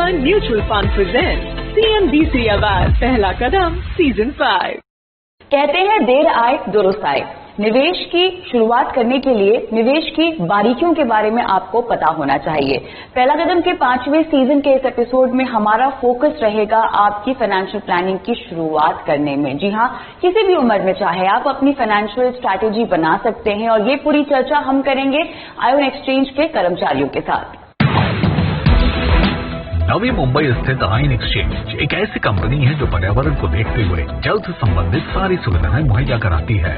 Sagar Mutual Fund presents CNBC आवाज पहला कदम season 5। कहते हैं देर आए दुरुस्त आए। निवेश की शुरुआत करने के लिए निवेश की बारीकियों के बारे में आपको पता होना चाहिए। पहला कदम के 5वें सीजन के इस एपिसोड में हमारा फोकस रहेगा आपकी फाइनेंशियल प्लानिंग की शुरुआत करने में। जी हां, किसी भी उम्र में चाहे आप अपनी फाइनेंशियल स्ट्रैटेजी बना सकते हैं और ये पूरी चर्चा हम करेंगे आयन एक्सचेंज के कर्मचारियों के साथ। नवी मुंबई स्थित आयन एक्सचेंज एक ऐसी कंपनी है जो पर्यावरण को देखते हुए जल से संबंधित सारी सुविधाएं मुहैया कराती है।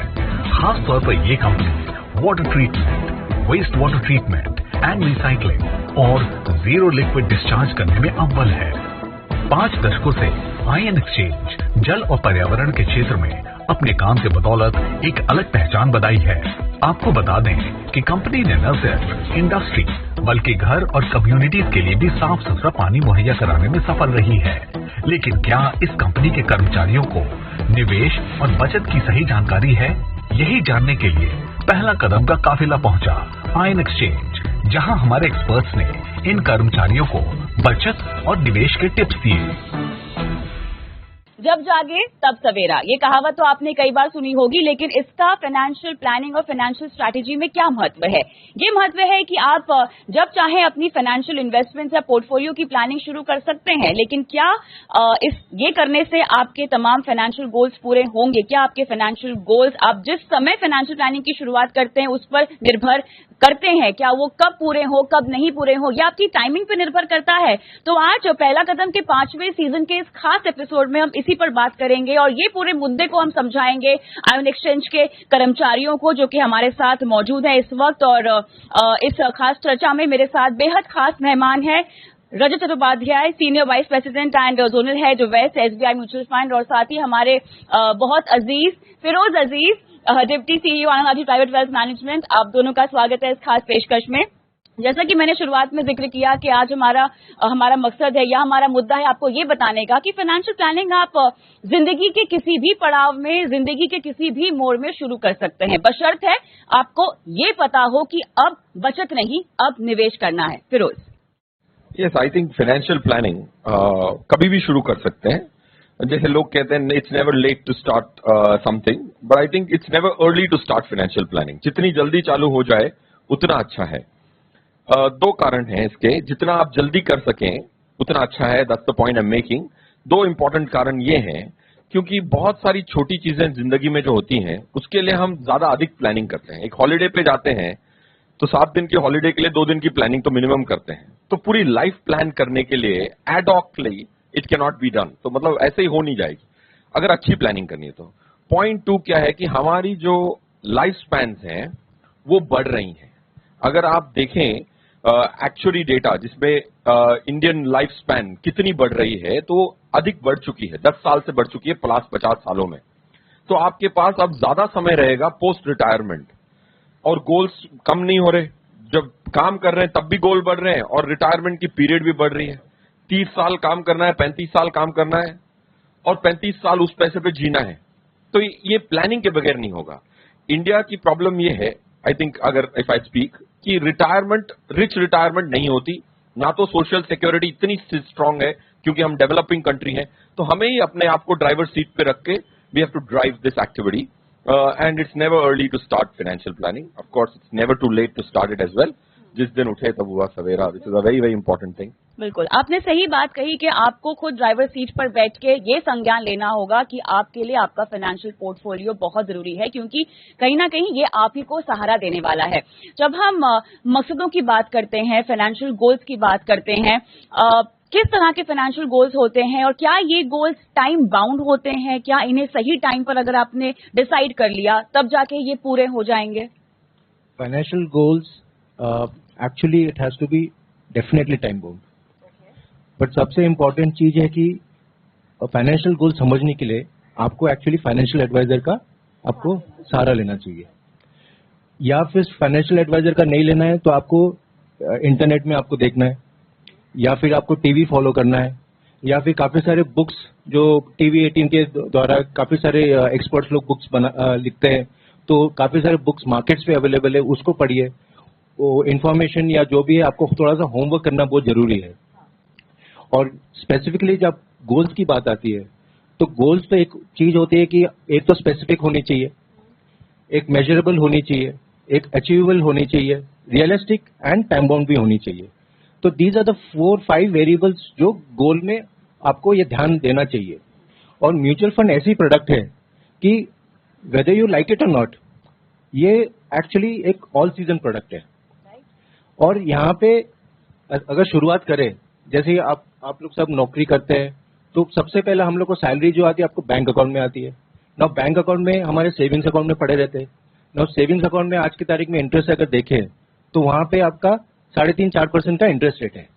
खास तौर पर ये company water treatment, waste water treatment and recycling और जीरो लिक्विड डिस्चार्ज करने में अव्वल है। 5 दशकों से आयन एक्सचेंज जल और पर्यावरण के क्षेत्र में अपने काम के बदौलत एक अलग पहचान बनाई है। आपको बता दें कि कंपनी ने न सिर्फ इंडस्ट्री बल्कि घर और कम्युनिटीज के लिए भी साफ सुथरा पानी मुहैया कराने में सफल रही है। लेकिन क्या इस कंपनी के कर्मचारियों को निवेश और बचत की सही जानकारी है? यही जानने के लिए पहला कदम का काफिला पहुंचा आयन एक्सचेंज, जहां हमारे एक्सपर्ट्स ने इन कर्मचारियों को बचत और निवेश के टिप्स दिए। जब जागे तब सवेरा, ये कहावत तो आपने कई बार सुनी होगी, लेकिन इसका फाइनेंशियल प्लानिंग और फाइनेंशियल स्ट्रैटेजी में क्या महत्व है? ये महत्व है कि आप जब चाहें अपनी फाइनेंशियल इन्वेस्टमेंट्स या पोर्टफोलियो की प्लानिंग शुरू कर सकते हैं, लेकिन क्या ये करने से आपके तमाम फाइनेंशियल गोल्स पूरे होंगे? क्या आपके फाइनेंशियल गोल्स आप जिस समय फाइनेंशियल प्लानिंग की शुरुआत करते हैं उस पर निर्भर करते हैं? क्या वो कब पूरे हो, कब नहीं पूरे हो, या आपकी टाइमिंग पर निर्भर करता है? तो आज पहला कदम के 5वें सीजन के इस खास एपिसोड में हम इसी पर बात करेंगे और ये पूरे मुद्दे को हम समझाएंगे आयन एक्सचेंज के कर्मचारियों को, जो कि हमारे साथ मौजूद है इस वक्त। और इस खास चर्चा में मेरे साथ बेहद खास मेहमान है Rajat Chattopadhyay, senior vice president and zonal head west SBI mutual fund, और साथ ही हमारे बहुत अजीज Feroze Aziz, deputy CEO Anand private wealth management. आप दोनों का स्वागत है इस खास पेशकश में। जैसा कि मैंने शुरुआत में जिक्र किया कि आज हमारा मकसद है या हमारा मुद्दा है आपको ये बताने का कि फाइनेंशियल प्लानिंग आप जिंदगी के किसी भी पड़ाव में, जिंदगी के किसी भी मोड़ में शुरू कर सकते हैं, बशर्त है आपको ये पता हो कि अब बचत नहीं, अब निवेश करना है। Firoz. Yes, I think financial planning कभी भी शुरू कर सकते हैं। जैसे लोग कहते हैं it's never late to start something, but I think it's never early to start financial planning. जितनी जल्दी चालू हो जाए उतना अच्छा है। 2 कारण हैं इसके। जितना आप जल्दी कर सकें उतना अच्छा है, that's the point I am making. 2 important कारण ये हैं क्योंकि बहुत सारी छोटी चीजें जिंदगी में जो होती हैं उसके लिए हम ज्यादा अधिक प्लानिंग करते हैं। एक हॉलीडे पे जाते हैं तो 7 दिन की हॉलीडे के लिए 2 दिन की प्लानिंग तो मिनिमम करते हैं। तो पूरी लाइफ प्लान करने के लिए adhocly it can not be done. तो मतलब ऐसे ही हो नहीं जाएगी अगर अच्छी प्लानिंग करनी है तो। पॉइंट 2 क्या है कि हमारी जो लाइफ स्पैन हैं वो बढ़ रही हैं। अगर आप देखें एक्चुअली डेटा जिसमें इंडियन लाइफ स्पैन कितनी बढ़ रही है तो अधिक बढ़ चुकी है, 10 साल से बढ़ चुकी है प्लस 50 सालों में। तो आपके पास अब ज्यादा समय रहेगा पोस्ट रिटायरमेंट, और गोल्स कम नहीं हो रहे। जब काम कर रहे हैं तब भी गोल बढ़ रहे हैं और रिटायरमेंट की पीरियड भी बढ़ रही है। 30 साल काम करना है, 35 साल काम करना है और 35 साल उस पैसे पे जीना है। तो ये प्लानिंग के बगैर नहीं होगा। इंडिया की प्रॉब्लम ये है, आई थिंक, अगर इफ आई स्पीक, कि रिटायरमेंट, रिच रिटायरमेंट नहीं होती, ना तो सोशल सिक्योरिटी इतनी स्ट्रांग है क्योंकि हम डेवलपिंग कंट्री हैं। तो हमें ही अपने आप को ड्राइवर सीट पे रख के we have to drive this activity, and it's never early to start financial planning. Of course it's never too late to start it as well. जिस दिन उठे तब हुआ सवेरा, this is a very very important thing. बिल्कुल, आपने सही बात कही कि आपको खुद ड्राइवर सीट पर बैठ के ये संज्ञान लेना होगा कि आपके लिए आपका फाइनेंशियल पोर्टफोलियो बहुत जरूरी है, क्योंकि कहीं ना कहीं ये आप ही को सहारा देने वाला है। जब हम मकसदों की बात करते हैं, फाइनेंशियल गोल्स की बात करते हैं, किस तरह के फाइनेंशियल गोल्स होते हैं और क्या ये गोल्स टाइम बाउंड होते हैं? क्या इन्हें सही टाइम पर अगर आपने डिसाइड कर लिया तब जाके ये पूरे हो जाएंगे? Financial goals actually it has to be definitely time bound, but सबसे इम्पोर्टेंट चीज है कि फाइनेंशियल गोल समझने के लिए आपको एक्चुअली फाइनेंशियल एडवाइजर का आपको सहारा लेना चाहिए, या फिर फाइनेंशियल एडवाइजर का नहीं लेना है तो आपको इंटरनेट में आपको देखना है, या फिर आपको टीवी फॉलो करना है, या फिर काफी सारे बुक्स जो टीवी 18 के द्वारा काफी सारे एक्सपर्ट्स लोग बुक्स लिखते हैं, तो काफी सारे बुक्स मार्केट्स पे अवेलेबल है, उसको पढ़िए। वो इन्फॉर्मेशन या जो भी है आपको थोड़ा सा होमवर्क करना बहुत जरूरी है। और स्पेसिफिकली जब गोल्स की बात आती है तो गोल्स तो एक चीज होती है कि एक तो स्पेसिफिक होनी चाहिए, एक मेजरेबल होनी चाहिए, एक अचीवेबल होनी चाहिए, रियलिस्टिक एंड टाइम बाउंड भी होनी चाहिए। तो दीज आर द 4-5 वेरिएबल्स जो गोल में आपको ये ध्यान देना चाहिए। और म्यूचुअल फंड ऐसी प्रोडक्ट है कि वेदर यू लाइक इट और नॉट, ये एक्चुअली एक ऑल सीजन प्रोडक्ट है। और यहाँ पे अगर शुरुआत करें, जैसे आप लोग सब नौकरी करते हैं तो सबसे पहले हम लोग को सैलरी जो आती है आपको बैंक अकाउंट में आती है ना। बैंक अकाउंट में हमारे सेविंग्स अकाउंट में पड़े रहते हैं ना। सेविंग्स अकाउंट में आज की तारीख में इंटरेस्ट अगर देखें तो वहां पे आपका 3.5-4% का इंटरेस्ट रेट है।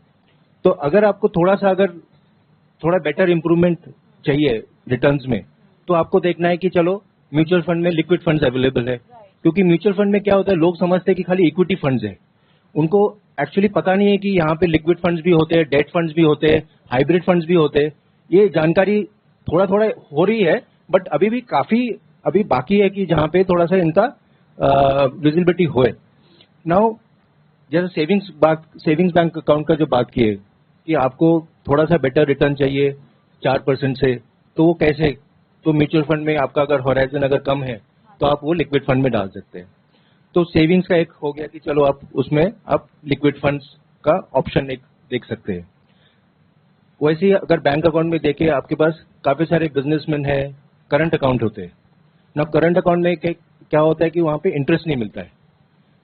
तो अगर आपको थोड़ा बेटर इंप्रूवमेंट चाहिए रिटर्न्स में, तो आपको देखना है कि चलो म्यूचुअल फंड में लिक्विड फंड्स अवेलेबल है। क्योंकि म्यूचुअल फंड में क्या होता है, लोग समझते हैं कि खाली इक्विटी फंड्स है, उनको एक्चुअली पता नहीं है कि यहाँ पे लिक्विड फंड्स भी होते हैं, डेट फंड्स भी होते हैं, हाइब्रिड फंड्स भी होते हैं। ये जानकारी थोड़ा हो रही है, बट अभी भी काफी बाकी है कि जहां पे थोड़ा सा इनका विजिबिलिटी होए। नाउ जैसे सेविंग्स बैंक अकाउंट का जो बात की है कि आपको थोड़ा सा बेटर रिटर्न चाहिए 4% से, तो वो कैसे? तो म्यूचुअल फंड में आपका अगर होराइजन अगर कम है तो आप वो लिक्विड फंड में डाल सकते हैं। तो सेविंग्स का एक हो गया कि चलो आप उसमें आप लिक्विड फंड्स का ऑप्शन एक देख सकते हैं। वैसे ही अगर बैंक अकाउंट में देखें, आपके पास काफी सारे बिजनेसमैन है, करंट अकाउंट होते हैं ना। करंट अकाउंट में क्या होता है कि वहां पे इंटरेस्ट नहीं मिलता है,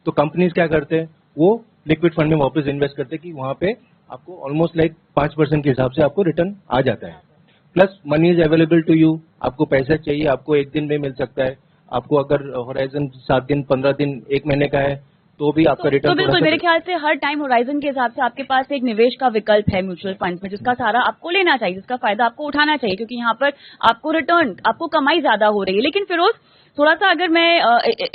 तो कंपनीज क्या करते हैं, वो लिक्विड फंड में वापस इन्वेस्ट करते हैं कि वहां पे आपको ऑलमोस्ट लाइक 5% के हिसाब से आपको रिटर्न आ जाता है। Plus money is available to you, आपको पैसा चाहिए आपको एक दिन में मिल सकता है। आपको अगर होराइजन 7 दिन, 15 दिन, 1 महीने का है तो भी आपका रिटर्न। तो बिल्कुल मेरे ख्याल से हर टाइम होराइजन के हिसाब से आपके पास एक निवेश का विकल्प है म्यूचुअल फंड में, जिसका सारा आपको लेना चाहिए, जिसका फायदा आपको उठाना चाहिए, क्योंकि यहाँ पर आपको रिटर्न, आपको कमाई ज्यादा हो रही है। लेकिन फिरोज, थोड़ा सा अगर मैं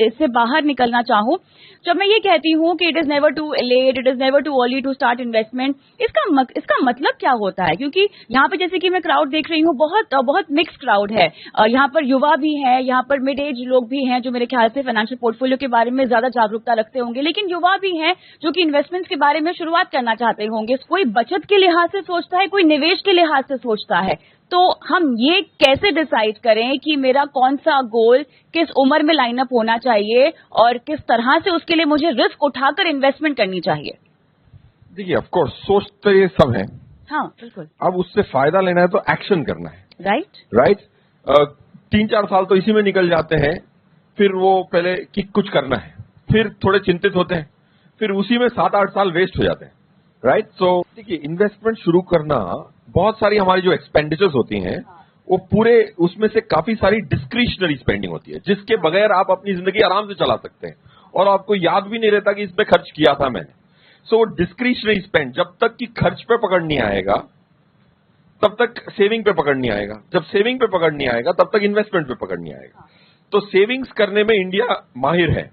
इससे बाहर निकलना चाहूँ, जब मैं ये कहती हूँ कि it is never too late, it is never too early to start investment, इसका मतलब क्या होता है? क्योंकि यहाँ पे जैसे कि मैं क्राउड देख रही हूँ, बहुत मिक्स क्राउड है। यहाँ पर युवा भी है, यहाँ पर मिड एज लोग भी हैं जो मेरे ख्याल से फाइनेंशियल पोर्टफोलियो के बारे में ज्यादा जागरूकता रखते होंगे, लेकिन युवा भी हैं जो कि इन्वेस्टमेंट्स के बारे में शुरुआत करना चाहते होंगे। कोई बचत के लिहाज से सोचता है, कोई निवेश के लिहाज से सोचता है। तो हम ये कैसे डिसाइड करें कि मेरा कौन सा गोल किस उम्र में लाइनअप होना चाहिए और किस तरह से उसके लिए मुझे रिस्क उठाकर इन्वेस्टमेंट करनी चाहिए? देखिए, ऑफ कोर्स सोचते ये सब है। हाँ बिल्कुल। अब उससे फायदा लेना है तो एक्शन करना है। राइट। 3-4 साल तो इसी में निकल जाते हैं, फिर वो पहले कि कुछ करना है, फिर थोड़े चिंतित होते हैं, फिर उसी में 7-8 साल वेस्ट हो जाते हैं। राइट। सो देखिए, इन्वेस्टमेंट शुरू करना, बहुत सारी हमारी जो एक्सपेंडिचर्स होती हैं वो पूरे उसमें से काफी सारी डिस्क्रिशनरी स्पेंडिंग होती है, जिसके बगैर आप अपनी जिंदगी आराम से चला सकते हैं और आपको याद भी नहीं रहता कि इस पे खर्च किया था मैंने। सो डिस्क्रिशनरी स्पेंड, जब तक कि खर्च पे पकड़ नहीं आएगा तब तक सेविंग पे पकड़ नहीं आएगा, जब सेविंग पे पकड़ नहीं आएगा तब तक इन्वेस्टमेंट पे पकड़ नहीं आएगा। तो सेविंग्स करने में इंडिया माहिर है।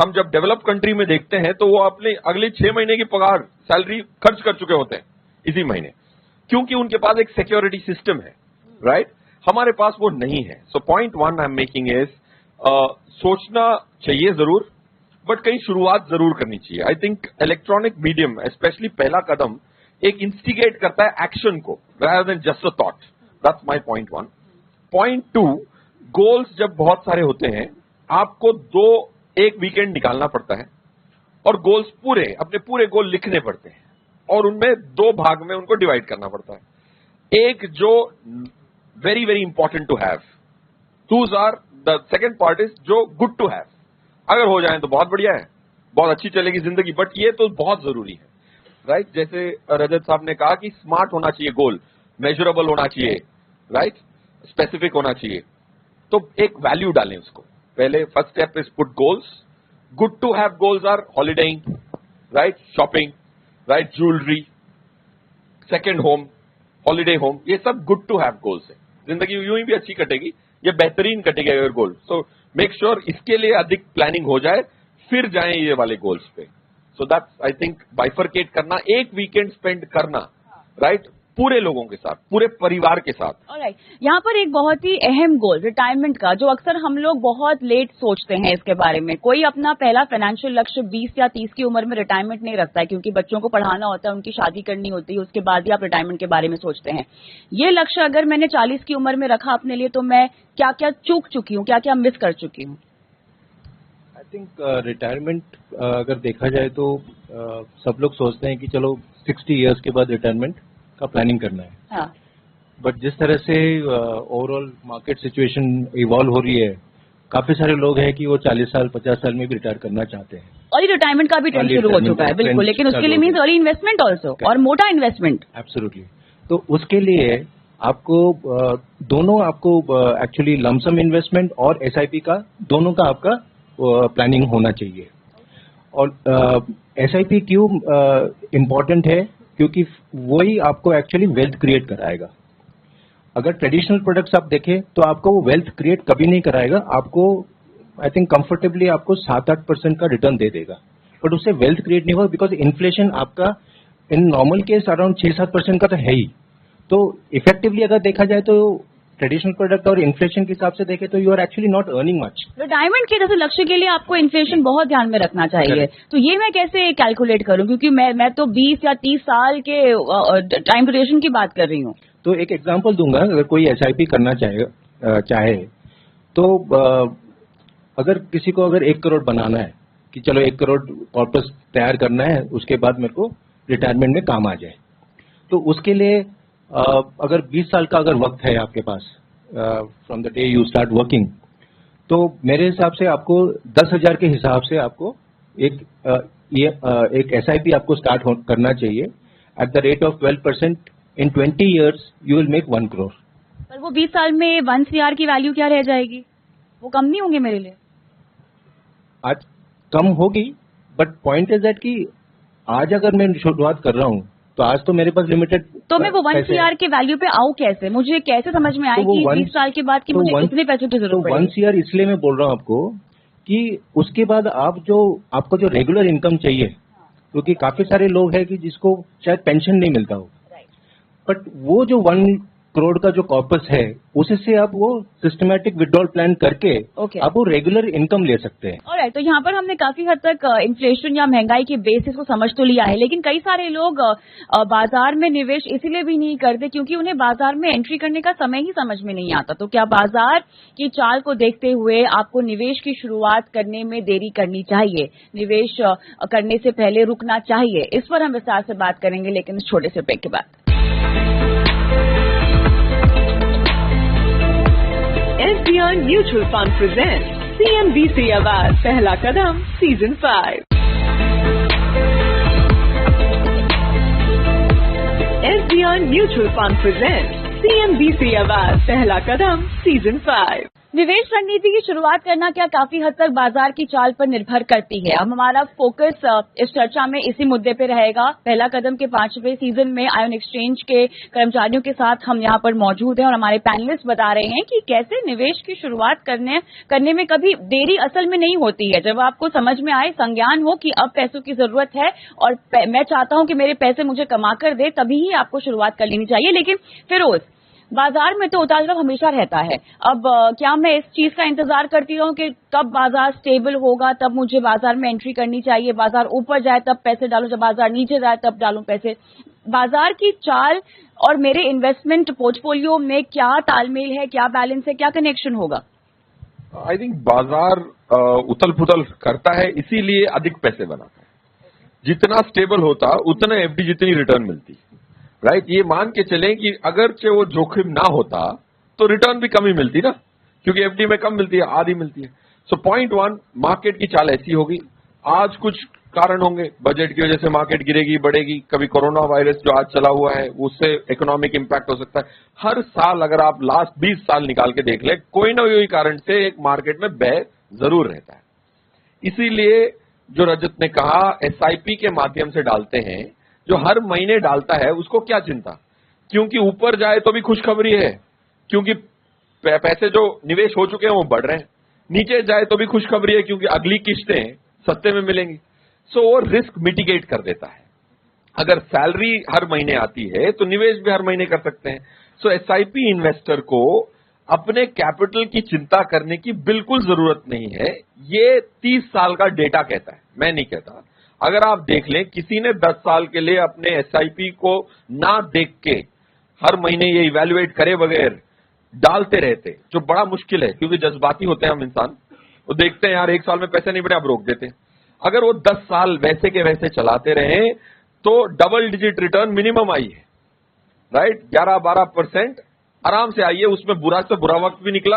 हम जब डेवलप कंट्री में देखते हैं तो वो अपने अगले 6 महीने की पगार, सैलरी खर्च कर चुके होते हैं इसी महीने, क्योंकि उनके पास एक सिक्योरिटी सिस्टम है। राइट। हमारे पास वो नहीं है। So point 1 I am making is, सोचना चाहिए जरूर, बट कहीं शुरुआत जरूर करनी चाहिए। I think electronic medium specially पहला कदम एक इंस्टिगेट करता है एक्शन को, rather than just a thought. That's my point 1. Point 2, goals जब बहुत सारे होते हैं, आपको एक वीकेंड निकालना पड़ता है और गोल्स अपने पूरे गोल लिखने पड़ते हैं और उनमें 2 भाग में उनको डिवाइड करना पड़ता है। एक जो very very important to have, those are the second part is जो गुड टू हैव। अगर हो जाए तो बहुत बढ़िया है, बहुत अच्छी चलेगी जिंदगी, बट ये तो बहुत जरूरी है। राइट। जैसे रजत साहब ने कहा कि स्मार्ट होना चाहिए गोल, मेजरेबल होना चाहिए, राइट, स्पेसिफिक होना चाहिए। तो एक वैल्यू डालें उसको। पहले first step is put goals. Good to have goals are holidaying, right, shopping, right, jewellery, second home, holiday home, ये सब गुड टू हैव गोल्स है। जिंदगी यूं ही भी अच्छी कटेगी, ये बेहतरीन कटेगी अगर गोल। सो मेक श्योर इसके लिए अधिक प्लानिंग हो जाए, फिर जाएं ये वाले गोल्स पे। So that's I think bifurcate करना, एक वीकेंड स्पेंड करना, राइट, पूरे लोगों के साथ, पूरे परिवार के साथ। ऑलराइट, यहाँ पर एक बहुत ही अहम गोल रिटायरमेंट का, जो अक्सर हम लोग बहुत लेट सोचते हैं इसके बारे में। कोई अपना पहला फाइनेंशियल लक्ष्य 20 या 30 की उम्र में रिटायरमेंट नहीं रखता है, क्योंकि बच्चों को पढ़ाना होता है, उनकी शादी करनी होती है, उसके बाद ही आप रिटायरमेंट के बारे में सोचते हैं। ये लक्ष्य अगर मैंने 40 की उम्र में रखा अपने लिए, तो मैं क्या क्या चूक चुकी हूँ, क्या क्या मिस कर चुकी हूँ? आई थिंक रिटायरमेंट अगर देखा जाए तो सब लोग सोचते हैं कि चलो 60 इयर्स के बाद रिटायरमेंट का प्लानिंग करना है। हाँ, बट जिस तरह से ओवरऑल मार्केट सिचुएशन इवॉल्व हो रही है, काफी सारे लोग हैं कि वो 40 साल 50 साल में भी रिटायर करना चाहते हैं। और रिटायरमेंट का भी ट्रेंड शुरू हो चुका है, बिल्कुल, लेकिन उसके लिए मीन्स अर्ली इन्वेस्टमेंट ऑल्सो, और मोटा इन्वेस्टमेंट। एब्सोल्युटली। तो उसके लिए आपको दोनों आपको एक्चुअली लमसम इन्वेस्टमेंट और एसआईपी का, दोनों का आपका प्लानिंग होना चाहिए। और एसआईपी क्यों इम्पोर्टेंट है? क्योंकि वही आपको एक्चुअली वेल्थ क्रिएट कराएगा। अगर ट्रेडिशनल प्रोडक्ट्स आप देखें तो आपको वो वेल्थ क्रिएट कभी नहीं कराएगा। आपको आई थिंक कंफर्टेबली आपको 7-8% का रिटर्न दे देगा, बट उससे वेल्थ क्रिएट नहीं होगा, बिकॉज इन्फ्लेशन आपका इन नॉर्मल केस अराउंड 6-7% का तो है ही। तो इफेक्टिवली अगर देखा जाए तो ट्रेडिशनल प्रोडक्ट और इन्फ्लेशन के हिसाब से देखें तो you are actually not earning much. Retirement के जैसे लक्ष्य के लिए आपको इन्फ्लेशन बहुत ध्यान में रखना चाहिए। तो ये मैं कैसे कैलकुलेट करूं, क्योंकि मैं तो 20 या 30 साल के टाइम ड्यूरेशन की बात कर रही हूँ। तो एक एग्जांपल दूंगा। अगर कोई एसआईपी करना चाहे तो अगर किसी को अगर 1 करोड़ बनाना है कि चलो 1 करोड़ कॉर्पस तैयार करना है, उसके बाद मेरे को रिटायरमेंट में काम आ जाए, तो उसके लिए अगर 20 साल का अगर वक्त है आपके पास from the day you start working, तो मेरे हिसाब से आपको 10,000 के हिसाब से आपको एक एसआईपी आपको स्टार्ट करना चाहिए at the rate of 12%। In 20 years you will make 1 crore. पर वो 20 साल में 1 CR की वैल्यू क्या रह जाएगी? वो कम नहीं होंगे मेरे लिए? आज कम होगी, बट पॉइंट इज दैट कि आज अगर मैं शुरुआत कर रहा हूँ तो आज तो मेरे पास लिमिटेड, तो मैं वो 1 CR के वैल्यू पे आऊँ कैसे? मुझे कैसे समझ में आए कि 20 साल के बाद कि मुझे इतने पैसों की जरूरत पड़ेगी? 1 CR इसलिए मैं बोल रहा हूँ आपको कि उसके बाद आपको जो रेगुलर इनकम चाहिए, क्योंकि काफी सारे लोग हैं कि जिसको शायद पेंशन नहीं मिलता हो, बट वो जो 1 करोड़ का जो कॉर्पस है, उससे आप वो सिस्टमैटिक विड्रॉल प्लान करके आप वो रेगुलर इनकम ले सकते हैं। ऑलराइट, तो यहाँ पर हमने काफी हद तक इन्फ्लेशन या महंगाई के बेसिस को समझ तो लिया है, लेकिन कई सारे लोग बाजार में निवेश इसीलिए भी नहीं करते क्योंकि उन्हें बाजार में एंट्री करने का समय ही समझ में नहीं आता। तो क्या बाजार की चाल को देखते हुए आपको निवेश की शुरुआत करने में देरी करनी चाहिए, निवेश करने से पहले रुकना चाहिए? इस पर हम विस्तार से बात करेंगे, लेकिन इस छोटे से ब्रेक के बाद। SBI Mutual Fund presents CNBC आवाज पहला कदम season 5। SBI Mutual Fund presents CNBC आवाज पहला कदम सीजन 5। निवेश रणनीति की शुरुआत करना क्या काफी हद तक बाजार की चाल पर निर्भर करती है? अब हमारा फोकस इस चर्चा में इसी मुद्दे पे रहेगा। पहला कदम के 5वें सीजन में आयन एक्सचेंज के कर्मचारियों के साथ हम यहाँ पर मौजूद हैं और हमारे पैनलिस्ट बता रहे हैं कि कैसे निवेश की शुरुआत करने में कभी देरी असल में नहीं होती है। जब आपको समझ में आए, संज्ञान हो कि अब पैसों की जरूरत है और मैं चाहता हूं कि मेरे पैसे मुझे कमा कर दे, तभी ही आपको शुरुआत कर लेनी चाहिए। लेकिन फिरोज, बाजार में तो उतार चढ़ाव हमेशा रहता है। अब क्या मैं इस चीज का इंतजार करती रहूं कि कब बाजार स्टेबल होगा तब मुझे बाजार में एंट्री करनी चाहिए, बाजार ऊपर जाए तब पैसे डालूं, जब बाजार नीचे जाए तब डालूं पैसे? बाजार की चाल और मेरे इन्वेस्टमेंट पोर्टफोलियो में क्या तालमेल है, क्या बैलेंस है, क्या कनेक्शन होगा? आई थिंक बाजार उथल पुथल करता है, इसीलिए अधिक पैसे बनाता है। जितना स्टेबल होता उतना एफडी जितनी रिटर्न मिलती, राइट? ये मान के चलें कि अगर वो जोखिम ना होता तो रिटर्न भी कम ही मिलती ना, क्योंकि एफडी में कम मिलती है, आधी मिलती है। सो पॉइंट 1, मार्केट की चाल ऐसी होगी। आज कुछ कारण होंगे, बजट की वजह से मार्केट गिरेगी, बढ़ेगी, कभी कोरोना वायरस जो आज चला हुआ है उससे इकोनॉमिक इंपैक्ट हो सकता है। हर साल अगर आप लास्ट 20 साल निकाल के देख ले, कोई ना कोई कारण से एक मार्केट में भय जरूर रहता है। इसीलिए जो रजत ने कहा, एसआईपी के माध्यम से डालते हैं, जो हर महीने डालता है उसको क्या चिंता, क्योंकि ऊपर जाए तो भी खुशखबरी है, क्योंकि पैसे जो निवेश हो चुके हैं वो बढ़ रहे हैं, नीचे जाए तो भी खुशखबरी है क्योंकि अगली किस्तें सस्ते में मिलेंगी। सो वो रिस्क मिटिगेट कर देता है। अगर सैलरी हर महीने आती है तो निवेश भी हर महीने कर सकते हैं। सो एसआईपी इन्वेस्टर को अपने कैपिटल की चिंता करने की बिल्कुल जरूरत नहीं है। ये 30 साल का डेटा कहता है, मैं नहीं कहता। अगर आप देख लें, किसी ने 10 साल के लिए अपने एसआईपी को ना देख के हर महीने ये इवेल्युएट करे बगैर डालते रहते, जो बड़ा मुश्किल है, क्योंकि जज्बाती होते हैं हम इंसान। वो देखते हैं यार 1 साल में पैसे नहीं बढ़े, अब रोक देते हैं। अगर वो 10 साल वैसे के वैसे चलाते रहे तो double digit return minimum I है, राइट। 11-12% आराम से आई है। उसमें बुरा से बुरा वक्त भी निकला,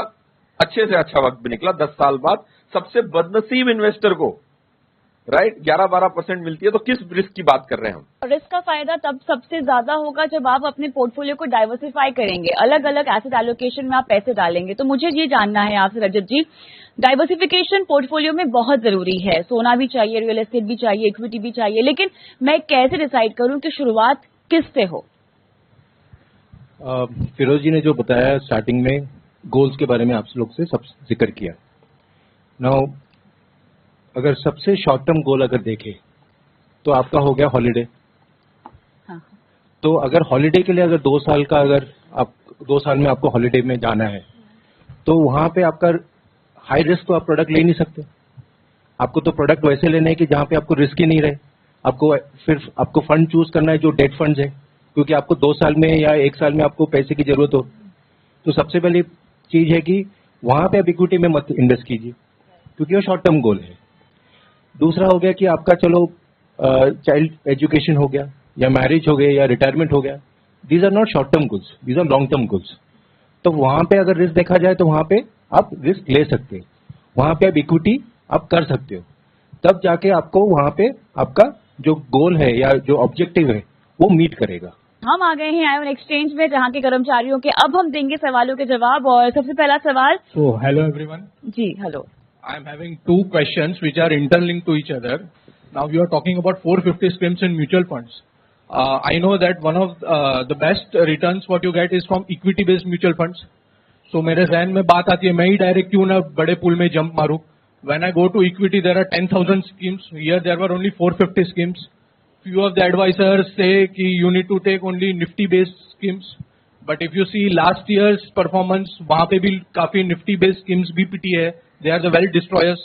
अच्छे से अच्छा वक्त भी निकला। 10 साल बाद सबसे बदनसीब इन्वेस्टर को, राइट, 11-12% मिलती है। तो किस रिस्क की बात कर रहे हैं हम? रिस्क का फायदा तब सबसे ज्यादा होगा जब आप अपने पोर्टफोलियो को डाइवर्सिफाई करेंगे, अलग अलग एसेट एलोकेशन में आप पैसे डालेंगे। तो मुझे ये जानना है आपसे रजत जी, डाइवर्सिफिकेशन पोर्टफोलियो में बहुत जरूरी है। सोना भी चाहिए, रियल एस्टेट भी चाहिए, इक्विटी भी चाहिए, लेकिन मैं कैसे डिसाइड करूं कि शुरुआत किससे हो? फिरोज जी ने जो बताया स्टार्टिंग में, गोल्स के बारे में आप लोग से सब जिक्र किया। नाउ अगर सबसे शॉर्ट टर्म गोल अगर देखें तो आपका हो गया हॉलिडे। हाँ। तो अगर हॉलिडे के लिए अगर 2 साल का, अगर आप 2 साल में आपको हॉलिडे में जाना है तो वहां पे आपका हाई रिस्क तो आप प्रोडक्ट ले नहीं सकते। आपको तो प्रोडक्ट वैसे लेने हैं कि जहां पे आपको रिस्क ही नहीं रहे। आपको फंड चूज करना है जो डेट फंड्स है, क्योंकि आपको 2 साल में या 1 साल में आपको पैसे की जरूरत हो। तो सबसे पहली चीज है कि वहां पे आप इक्विटी में मत इन्वेस्ट कीजिए, क्योंकि वो शॉर्ट टर्म गोल है। दूसरा हो गया कि आपका चलो चाइल्ड एजुकेशन हो गया, या मैरिज हो गया, या रिटायरमेंट हो गया। These are not short term goals, these are long term goals. तो वहां पे अगर रिस्क देखा जाए तो वहां पे आप रिस्क ले सकते हैं, वहां पे आप इक्विटी आप कर सकते हो। तब जाके आपको वहां पे आपका जो गोल है या जो ऑब्जेक्टिव है वो मीट करेगा। हम आ गए हैं आयोन एक्सचेंज में, जहां के कर्मचारियों के अब हम देंगे सवालों के जवाब। और सबसे पहला सवाल। So, hello everyone. जी hello. I am having 2 questions which are interlinked to each other. Now we are talking about 450 schemes in mutual funds. I know that one of the best returns what you get is from equity based mutual funds. So मेरे जहन में बात आती है, मैं ही direct क्यों ना बड़े पूल में जंप मारूं। When I go to equity there are 10,000 schemes. Here there were only 450 schemes. Few of the advisors say कि you need to take only nifty based schemes. But if you see last year's performance, वहाँ पे भी काफी nifty based schemes भी पिटी है। They are the wealth destroyers.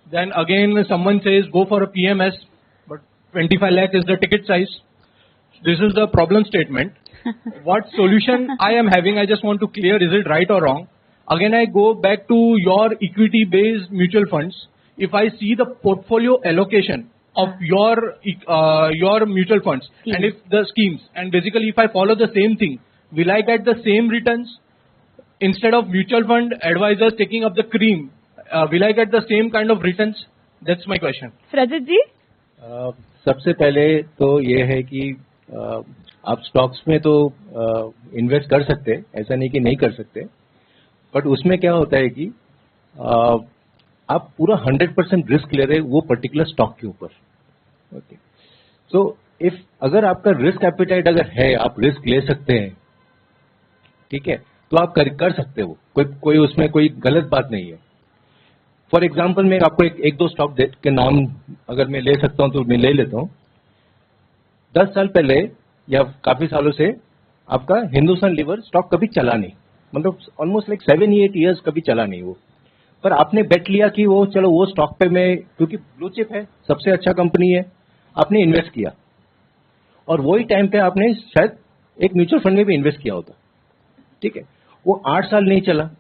Then again someone says go for a PMS, but 25 lakh is the ticket size. This is the problem statement. What solution I am having, I just want to clear, is it right or wrong? Again I go back to your equity based mutual funds. If I see the portfolio allocation of your mutual funds and if the schemes, and basically if I follow the same thing, will I get the same returns? Instead of mutual fund advisors taking up the cream, will I get the same kind of returns? That's my question. रजत जी, सबसे पहले तो ये है कि आप stocks में तो invest कर सकते हैं, ऐसा नहीं कि नहीं कर सकते। बट उसमें क्या होता है कि आप पूरा 100% रिस्क ले रहे हैं वो पर्टिकुलर स्टॉक के ऊपर। ओके, सो अगर आपका रिस्क एपिटाइट अगर है, आप रिस्क ले सकते हैं, ठीक है, तो आप कर सकते हो। कोई उसमें कोई गलत बात नहीं है। फॉर एग्जाम्पल मैं आपको एक दो स्टॉक के नाम अगर मैं ले सकता हूं तो मैं ले लेता हूं। 10 साल पहले या काफी सालों से आपका हिंदुस्तान लीवर स्टॉक कभी चला नहीं, मतलब ऑलमोस्ट लाइक 7-8 ईयर्स कभी चला नहीं वो। पर आपने बेट लिया कि वो चलो वो स्टॉक पे मैं, क्योंकि ब्लू चिप है, सबसे अच्छा कंपनी है, आपने इन्वेस्ट किया। और वही टाइम पे आपने शायद एक म्यूचुअल फंड में भी इन्वेस्ट किया होता, ठीक है। वो 8 साल नहीं चला।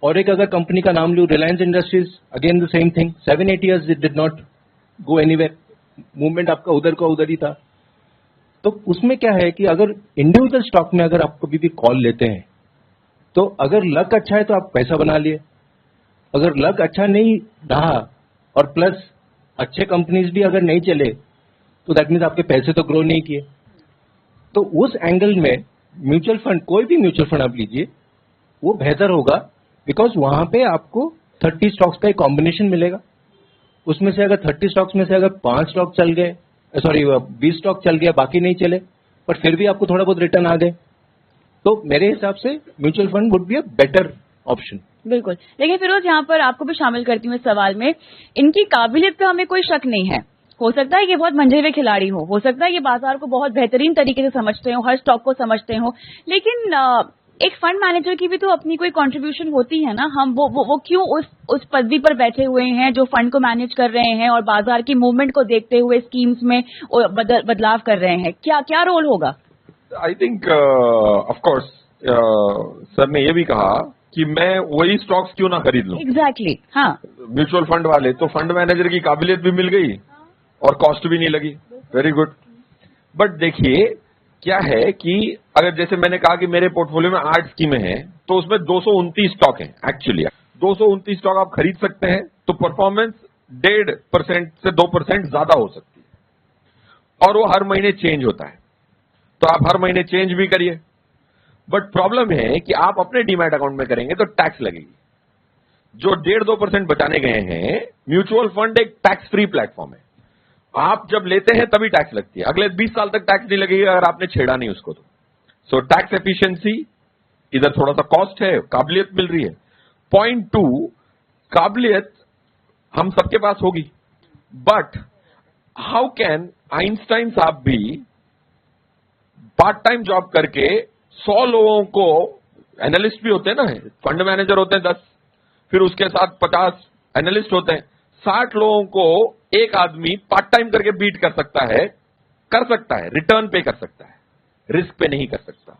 और एक अगर कंपनी का नाम लूं, Reliance industries, again the same thing, 7-8 years it did not go anywhere, movement आपका उधर का उधर ही था। तो उसमें क्या है कि अगर इंडिविजुअल स्टॉक में अगर आप कभी भी कॉल लेते हैं तो अगर लक अच्छा है तो आप पैसा बना लिए, अगर लक अच्छा नहीं रहा और प्लस अच्छे कंपनीज भी अगर नहीं चले तो दैट मीन्स आपके पैसे तो ग्रो नहीं किए। तो उस एंगल में म्यूचुअल फंड, कोई भी म्यूचुअल फंड आप लीजिए, वो बेहतर होगा, बिकॉज वहां पे आपको 30 स्टॉक्स का एक कॉम्बिनेशन मिलेगा। उसमें से अगर 30 स्टॉक्स में से अगर 5 स्टॉक चल गए, 20 स्टॉक चल गया, बाकी नहीं चले, पर फिर भी आपको थोड़ा बहुत रिटर्न आ गए, तो मेरे हिसाब से mutual fund would be a better option. बिल्कुल। लेकिन फिरोज, यहाँ पर आपको भी शामिल करती हूँ इस सवाल में। इनकी काबिलियत पे हमें कोई शक नहीं है, हो सकता है कि बहुत मंझे हुए खिलाड़ी हो सकता है कि बाजार को बहुत बेहतरीन तरीके से समझते हो, हर स्टॉक को समझते हो, लेकिन एक फंड मैनेजर की भी तो अपनी कोई कंट्रीब्यूशन होती है ना। हम वो क्यों उस पदवी पर बैठे हुए हैं जो फंड को मैनेज कर रहे हैं और बाजार की मूवमेंट को देखते हुए स्कीम्स में बदलाव कर रहे हैं? क्या रोल होगा? I think of course sir ने ये भी कहा कि मैं वही स्टॉक्स क्यों ना खरीद लूं। एग्जैक्टली, हाँ। म्यूचुअल फंड वाले तो फंड मैनेजर की काबिलियत भी मिल गई और कॉस्ट भी नहीं लगी। Very good. बट देखिए क्या है कि अगर जैसे मैंने कहा कि मेरे पोर्टफोलियो में 8 स्कीमें हैं तो उसमें 229 स्टॉक हैं। एक्चुअली 229 स्टॉक आप खरीद सकते हैं तो परफॉर्मेंस 1.5% से 2% ज्यादा हो सकती है और वो हर महीने चेंज होता है, तो आप हर महीने चेंज भी करिए। बट प्रॉब्लम है कि आप अपने डीमैट अकाउंट में करेंगे तो टैक्स लगेगी। जो 1.5-2% बचाने गए हैं, म्यूचुअल फंड एक टैक्स फ्री प्लेटफॉर्म है। आप जब लेते हैं तभी टैक्स लगती है, अगले 20 साल तक टैक्स नहीं लगेगी अगर आपने छेड़ा नहीं उसको तो। सो टैक्स एफिशिएंसी, इधर थोड़ा सा कॉस्ट है, काबिलियत मिल रही है। पॉइंट 2, काबिलियत हम सबके पास होगी, बट हाउ कैन आइंस्टाइन साहब भी पार्ट टाइम जॉब करके 100 लोगों को, एनालिस्ट भी होते हैं ना, फंड मैनेजर होते हैं 10, फिर उसके साथ 50 एनालिस्ट होते हैं, 60 लोगों को एक आदमी पार्ट टाइम करके बीट कर सकता है, रिटर्न पे कर सकता है, रिस्क पे नहीं कर सकता।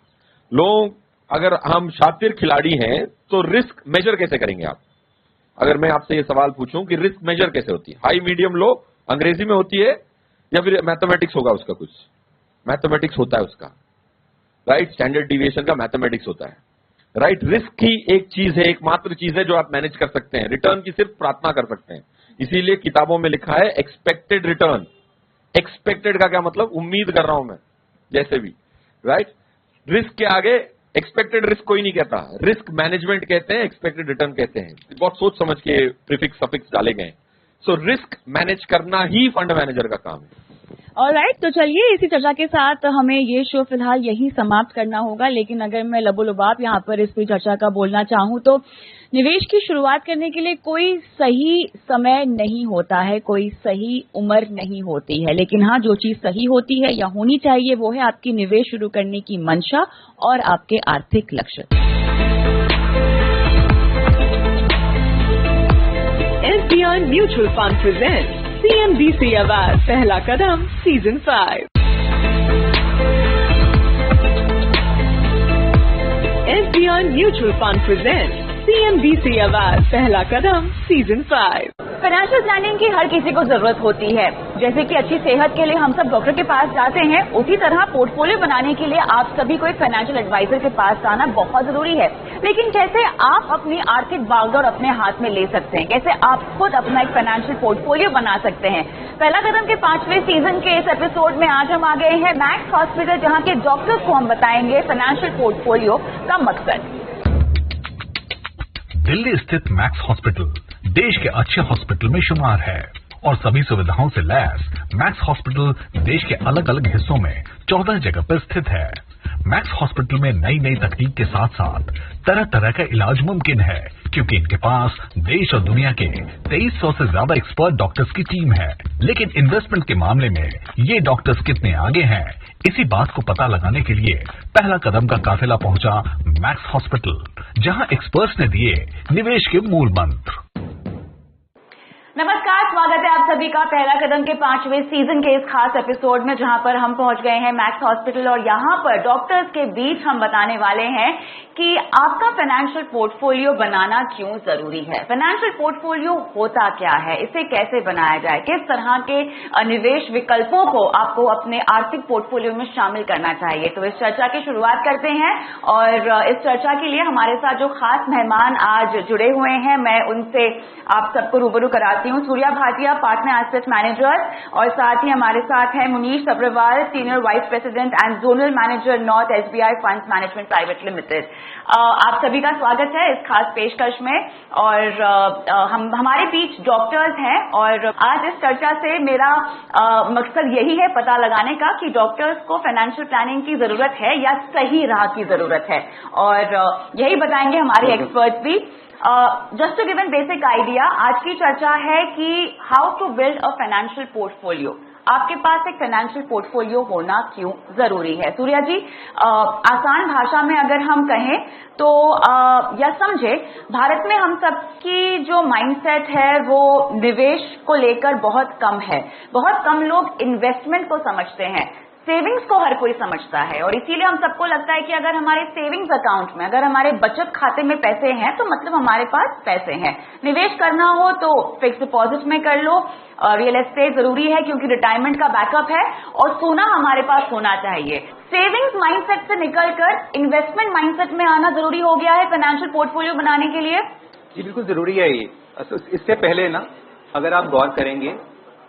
लोग, अगर हम शातिर खिलाड़ी हैं तो रिस्क मेजर कैसे करेंगे आप? अगर मैं आपसे ये सवाल पूछूं कि रिस्क मेजर कैसे होती है, हाई मीडियम लो अंग्रेजी में होती है या फिर मैथमेटिक्स होगा उसका? कुछ मैथमेटिक्स होता है उसका, राइट? स्टैंडर्ड डिविएशन का मैथमेटिक्स होता है, राइट? रिस्क ही एक चीज है, एकमात्र चीज है जो आप मैनेज कर सकते हैं, रिटर्न की सिर्फ प्रार्थना कर सकते हैं। इसीलिए किताबों में लिखा है एक्सपेक्टेड रिटर्न। एक्सपेक्टेड का क्या मतलब? उम्मीद कर रहा हूं मैं, जैसे भी, राइट? रिस्क के आगे एक्सपेक्टेड रिस्क कोई नहीं कहता, रिस्क मैनेजमेंट कहते हैं, एक्सपेक्टेड रिटर्न कहते हैं। बहुत सोच समझ के प्रीफिक्स सफिक्स डाले गए। सो रिस्क मैनेज करना ही फंड मैनेजर का काम है। ऑलराइट, तो चलिए इसी चर्चा के साथ हमें ये शो फिलहाल यही समाप्त करना होगा, लेकिन अगर मैं लबोलुबाब यहाँ पर इस पूरी चर्चा का बोलना चाहूँ तो निवेश की शुरुआत करने के लिए कोई सही समय नहीं होता है, कोई सही उम्र नहीं होती है, लेकिन हाँ, जो चीज सही होती है या होनी चाहिए वो है आपकी निवेश शुरू करने की मंशा और आपके आर्थिक लक्ष्य। SBI Mutual Fund presents CNBC Award पहला कदम season 5। SBI Mutual Fund presents CNBC Award पहला कदम सीजन 5। फाइनेंशियल प्लानिंग की हर किसी को जरूरत होती है। जैसे कि अच्छी सेहत के लिए हम सब डॉक्टर के पास जाते हैं, उसी तरह पोर्टफोलियो बनाने के लिए आप सभी को एक फाइनेंशियल एडवाइजर के पास जाना बहुत जरूरी है। लेकिन कैसे आप अपनी आर्थिक बागडोर अपने हाथ में ले सकते हैं, कैसे आप खुद अपना एक फाइनेंशियल पोर्टफोलियो बना सकते हैं? पहला कदम के 5वें सीजन के इस एपिसोड में आज हम आ गए हैं मैक्स हॉस्पिटल, जहां के डॉक्टर्स को हम बताएंगे फाइनेंशियल पोर्टफोलियो का मकसद। दिल्ली स्थित मैक्स हॉस्पिटल देश के अच्छे हॉस्पिटल में शुमार है और सभी सुविधाओं से लैस मैक्स हॉस्पिटल देश के अलग अलग हिस्सों में 14 जगह पर स्थित है। मैक्स हॉस्पिटल में नई नई तकनीक के साथ साथ तरह तरह का इलाज मुमकिन है, क्योंकि इनके पास देश और दुनिया के 2300 से ज्यादा एक्सपर्ट डॉक्टर्स की टीम है। लेकिन इन्वेस्टमेंट के मामले में ये डॉक्टर्स कितने आगे हैं, इसी बात को पता लगाने के लिए पहला कदम का काफिला पहुंचा मैक्स हॉस्पिटल, जहां एक्सपर्ट्स ने दिए निवेश के मूल मंत्र। नमस्कार, स्वागत है आप सभी का पहला कदम के 5वें सीजन के इस खास एपिसोड में, जहां पर हम पहुंच गए हैं मैक्स हॉस्पिटल और यहां पर डॉक्टर्स के बीच हम बताने वाले हैं कि आपका फाइनेंशियल पोर्टफोलियो बनाना क्यों जरूरी है, फाइनेंशियल पोर्टफोलियो होता क्या है, इसे कैसे बनाया जाए, किस तरह के निवेश विकल्पों को आपको अपने आर्थिक पोर्टफोलियो में शामिल करना चाहिए। तो इस चर्चा की शुरुआत करते हैं और इस चर्चा के लिए हमारे साथ जो खास मेहमान आज जुड़े हुए हैं, मैं उनसे आप सबको रूबरू कराती हूँ। Surya Bhatia, partner asset manager, और साथ ही हमारे साथ हैं Munish Sabharwal, senior vice president and zonal manager north SBI funds management private limited. आप सभी का स्वागत है इस खास पेशकश में। और हमारे बीच डॉक्टर्स हैं और आज इस चर्चा से मेरा मकसद यही है पता लगाने का कि डॉक्टर्स को फाइनेंशियल प्लानिंग की जरूरत है या सही राह की जरूरत है, और यही बताएंगे हमारे एक्सपर्ट्स भी। Just to give an basic idea, आज की चर्चा है कि how to build a financial portfolio. आपके पास एक फाइनेंशियल पोर्टफोलियो होना क्यों जरूरी है? सूर्या जी, आसान भाषा में अगर हम कहें तो या समझे, भारत में हम सबकी जो माइंडसेट है वो निवेश को लेकर बहुत कम है। बहुत कम लोग इन्वेस्टमेंट को समझते हैं, सेविंग्स को हर कोई समझता है, और इसीलिए हम सबको लगता है कि अगर हमारे सेविंग्स अकाउंट में, अगर हमारे बचत खाते में पैसे हैं तो मतलब हमारे पास पैसे हैं। निवेश करना हो तो फिक्स डिपॉजिट में कर लो, रियल एस्टेट जरूरी है क्योंकि रिटायरमेंट का बैकअप है, और सोना हमारे पास होना चाहिए। सेविंग्स माइंडसेट से निकलकर इन्वेस्टमेंट माइंडसेट में आना जरूरी हो गया है फाइनेंशियल पोर्टफोलियो बनाने के लिए। जी बिल्कुल जरूरी है ये। इससे पहले ना, अगर आप गौर करेंगे,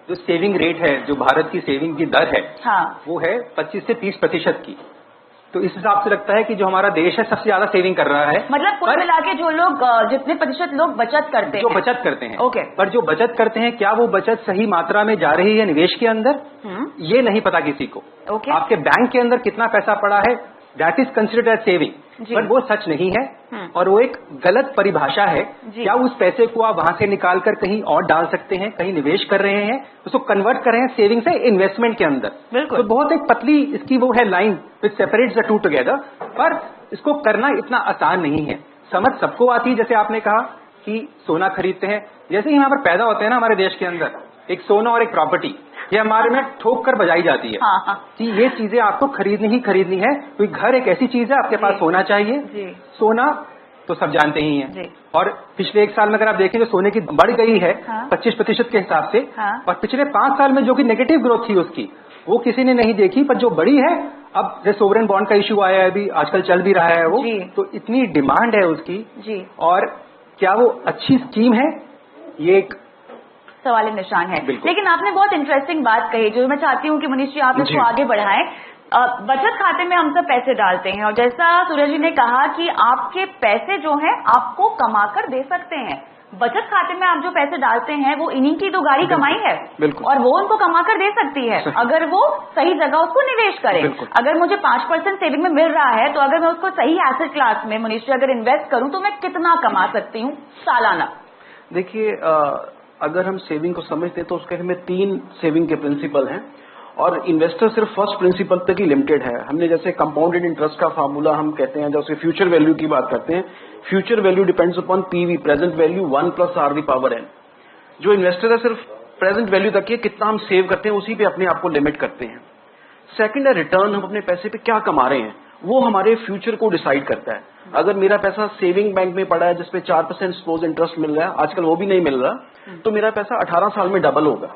जो सेविंग रेट है, जो भारत की सेविंग की दर है, हाँ, वो है 25 से 30% की। तो इस हिसाब से लगता है कि जो हमारा देश है सबसे ज्यादा सेविंग कर रहा है। मतलब कुल मिला के जो लोग, जितने प्रतिशत लोग बचत करते हैं, जो बचत करते हैं, ओके, पर जो बचत करते हैं, क्या वो बचत सही मात्रा में जा रही है निवेश के अंदर, ये नहीं पता किसी को। ओके, आपके बैंक के अंदर कितना पैसा पड़ा है, that is considered as saving, पर वो सच नहीं है और वो एक गलत परिभाषा है। क्या उस पैसे को आप वहां से निकाल कर कहीं और डाल सकते हैं, कहीं निवेश कर रहे हैं, उसको कन्वर्ट कर रहे हैं सेविंग से इन्वेस्टमेंट के अंदर। बिल्कुल, तो बहुत एक पतली इसकी वो है line which separates the two together, पर इसको करना इतना आसान नहीं है। समझ सबको आती है, जैसे आपने कहा कि सोना खरीदते हैं, जैसे ही यहाँ पर पैदा होते हैं ना हमारे देश के अंदर, एक सोना और एक प्रॉपर्टी, ये हमारे में ठोक कर बजाई जाती है कि ये चीजें आपको खरीदनी ही खरीदनी है, क्योंकि घर एक ऐसी चीज है आपके पास होना चाहिए। सोना तो सब जानते ही हैं, और पिछले 1 साल में अगर आप देखें तो सोने की बढ़ गई है 25% के हिसाब से, और पिछले 5 साल में जो कि नेगेटिव ग्रोथ थी उसकी, वो किसी ने नहीं देखी, पर जो बड़ी है, अब जैसे सोवरेन बॉन्ड का इश्यू आया है, अभी आजकल चल भी रहा है वो, तो इतनी डिमांड है उसकी, और क्या वो अच्छी स्कीम है, ये एक सवाल निशान है। लेकिन आपने बहुत इंटरेस्टिंग बात कही, जो मैं चाहती हूँ कि मनीष जी आप इसको आगे बढ़ाएं। बचत खाते में हम सब पैसे डालते हैं, और जैसा सूरज जी ने कहा कि आपके पैसे जो हैं आपको कमा कर दे सकते हैं। बचत खाते में आप जो पैसे डालते हैं वो इन्हीं की तो गाड़ी कमाई है, और वो उनको कमा कर दे सकती है अगर वो सही जगह उसको निवेश करें। अगर मुझे 5% सेविंग में मिल रहा है, तो अगर मैं उसको सही एसेट क्लास में, मनीष जी, अगर इन्वेस्ट करूं तो मैं कितना कमा सकती हूँ सालाना? देखिए, अगर हम सेविंग को समझते हैं तो उसके में 3 सेविंग के प्रिंसिपल हैं, और इन्वेस्टर सिर्फ फर्स्ट प्रिंसिपल तक ही लिमिटेड है। हमने जैसे कंपाउंडेड इंटरेस्ट का फार्मूला हम कहते हैं, जैसे फ्यूचर वैल्यू की बात करते हैं, future value depends upon PV, present value 1 + r⁴n। जो इन्वेस्टर है सिर्फ प्रेजेंट वैल्यू तक ही, कितना हम सेव करते हैं उसी पे अपने आप को लिमिट करते हैं। सेकंड है रिटर्न, हम अपने पैसे पे क्या कमा रहे हैं, वो हमारे फ्यूचर को डिसाइड करता है। अगर मेरा पैसा सेविंग बैंक में पड़ा है जिसपे 4% सपोज इंटरेस्ट मिल रहा है, आजकल वो भी नहीं मिल रहा, तो मेरा पैसा 18 साल में डबल होगा।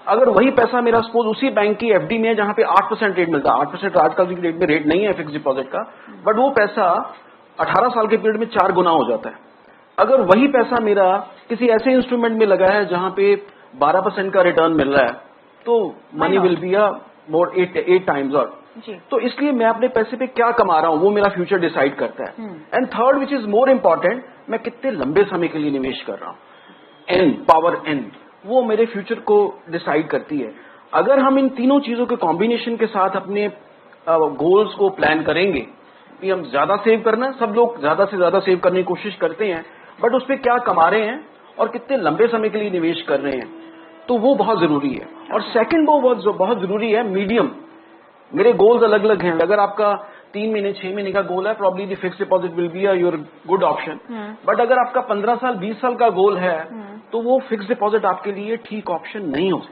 अगर वही पैसा मेरा सपोज उसी बैंक की एफडी में है जहां पे 8% रेट मिलता है, 8% आजकल की रेट में रेट नहीं है फिक्स डिपॉजिट का, बट वो पैसा 18 साल के पीरियड में 4 गुना हो जाता है। अगर वही पैसा मेरा किसी ऐसे इंस्ट्रूमेंट में लगा है जहां पे 12% का रिटर्न मिल रहा है, तो money will be more 8 times. और तो इसलिए मैं अपने पैसे पे क्या कमा रहा हूं वो मेरा फ्यूचर डिसाइड करता है। And third which is more important, मैं कितने लंबे समय के लिए निवेश कर रहा हूं, एन पावर एन, वो मेरे फ्यूचर को डिसाइड करती है। अगर हम इन तीनों चीजों के कॉम्बिनेशन के साथ अपने गोल्स को प्लान करेंगे कि हम ज्यादा सेव करना, सब लोग ज्यादा से ज्यादा सेव करने की कोशिश करते हैं, बट उस पर क्या कमा रहे हैं और कितने लंबे समय के लिए निवेश कर रहे हैं, तो वो बहुत जरूरी है। और सेकंड वो बहुत जरूरी है मीडियम। मेरे गोल्स अलग अलग हैं। अगर आपका 3 महीने 6 महीने का गोल है, probably the fix deposit will be your good option. But अगर आपका 15 साल 20 साल का गोल है, तो वो फिक्स डिपॉजिट आपके लिए ठीक ऑप्शन नहीं हो।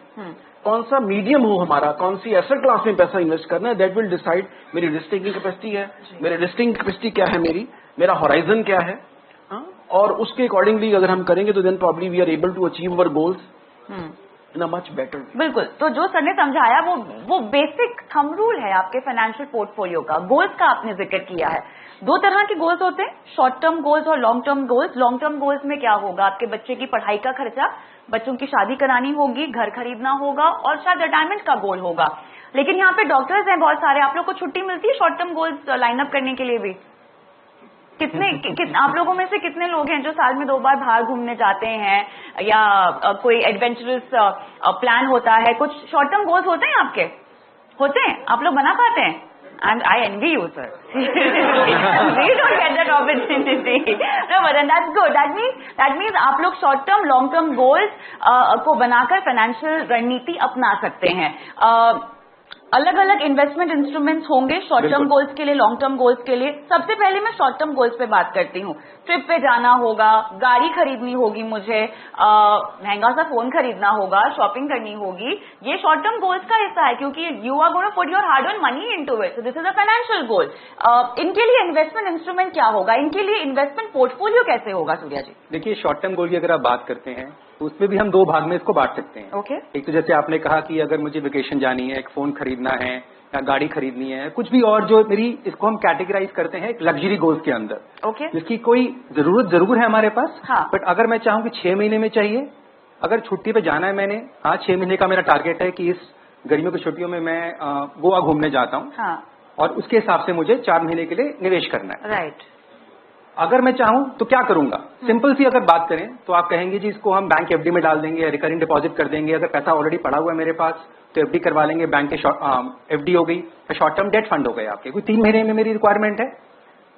कौन सा मीडियम हो हमारा, कौन सी एसेट क्लास में पैसा इन्वेस्ट करना है, दैट विल डिसाइड मेरी रिस्क टेकिंग कैपेसिटी है, मेरी रिस्क टेकिंग कैपेसिटी क्या है, मेरा होराइजन क्या है, और उसके अकॉर्डिंगली अगर हम करेंगे तो then probably we are able to achieve our goals in a much better. बिल्कुल, तो जो सर ने समझाया वो बेसिक थंब रूल है आपके फाइनेंशियल पोर्टफोलियो का। गोल्स का आपने जिक्र किया है। 2 तरह के गोल्स होते हैं, शॉर्ट टर्म गोल्स और long term goals. Long term goals में क्या होगा, आपके बच्चे की पढ़ाई का खर्चा, बच्चों की शादी करानी होगी, घर खरीदना होगा, और शायद रिटायरमेंट का गोल होगा। लेकिन यहाँ पे डॉक्टर्स हैं बहुत सारे, आप लोग को छुट्टी मिलती है शॉर्ट टर्म गोल्स लाइनअप करने के लिए भी? आप लोगों में से कितने लोग हैं जो साल में 2 बार बाहर घूमने जाते हैं, या कोई एडवेंचरस प्लान होता है? कुछ शॉर्ट टर्म गोल्स होते हैं आपके? होते हैं? आप लोग बना पाते हैं? And I envy you, sir. We don't get that opportunity. No, but then that's good. That means आप लोग short term, long term goals को बनाकर financial रणनीति अपना सकते हैं. अलग अलग इन्वेस्टमेंट इंस्ट्रूमेंट्स होंगे शॉर्ट टर्म गोल्स के लिए, लॉन्ग टर्म गोल्स के लिए. सबसे पहले मैं शॉर्ट टर्म गोल्स पे बात करती हूँ. ट्रिप पे जाना होगा, गाड़ी खरीदनी होगी मुझे, महंगा सा फोन खरीदना होगा, शॉपिंग करनी होगी. ये शॉर्ट टर्म गोल्स का हिस्सा है क्योंकि you are going to put your hard earn money into it. So this is a financial goal. इनके लिए इन्वेस्टमेंट इंस्ट्रूमेंट क्या होगा, इनके लिए इन्वेस्टमेंट पोर्टफोलियो कैसे होगा सूर्या जी? देखिए, शॉर्ट टर्म गोल की अगर आप बात करते हैं तो उसमें भी हम दो भाग में इसको बांट सकते हैं. ओके. एक तो जैसे आपने कहा कि अगर मुझे वेकेशन जानी है, एक फोन खरीदना है या गाड़ी खरीदनी है, कुछ भी और जो मेरी, इसको हम कैटेगराइज करते हैं एक लग्जरी गोल्स के अंदर. ओके. जिसकी कोई जरूरत जरूर है हमारे पास. हाँ. बट अगर मैं चाहूँ कि 6 महीने में चाहिए, अगर छुट्टी पे जाना है मैंने, हाँ 6 महीने का मेरा टारगेट है कि इस गर्मियों की छुट्टियों में मैं गोवा घूमने जाता हूँ. हाँ. और उसके हिसाब से मुझे 4 महीने के लिए निवेश करना है. राइट. अगर मैं चाहूं तो क्या करूंगा? सिंपल सी अगर बात करें तो आप कहेंगे जी इसको हम बैंक एफडी में डाल देंगे या रिकरिंग डिपॉजिट कर देंगे. अगर पैसा ऑलरेडी पड़ा हुआ है मेरे पास तो एफडी करवा लेंगे, बैंक के एफडी हो गई या शॉर्ट टर्म डेट फंड हो गए आपके. कोई 3 महीने में मेरी रिक्वायरमेंट है,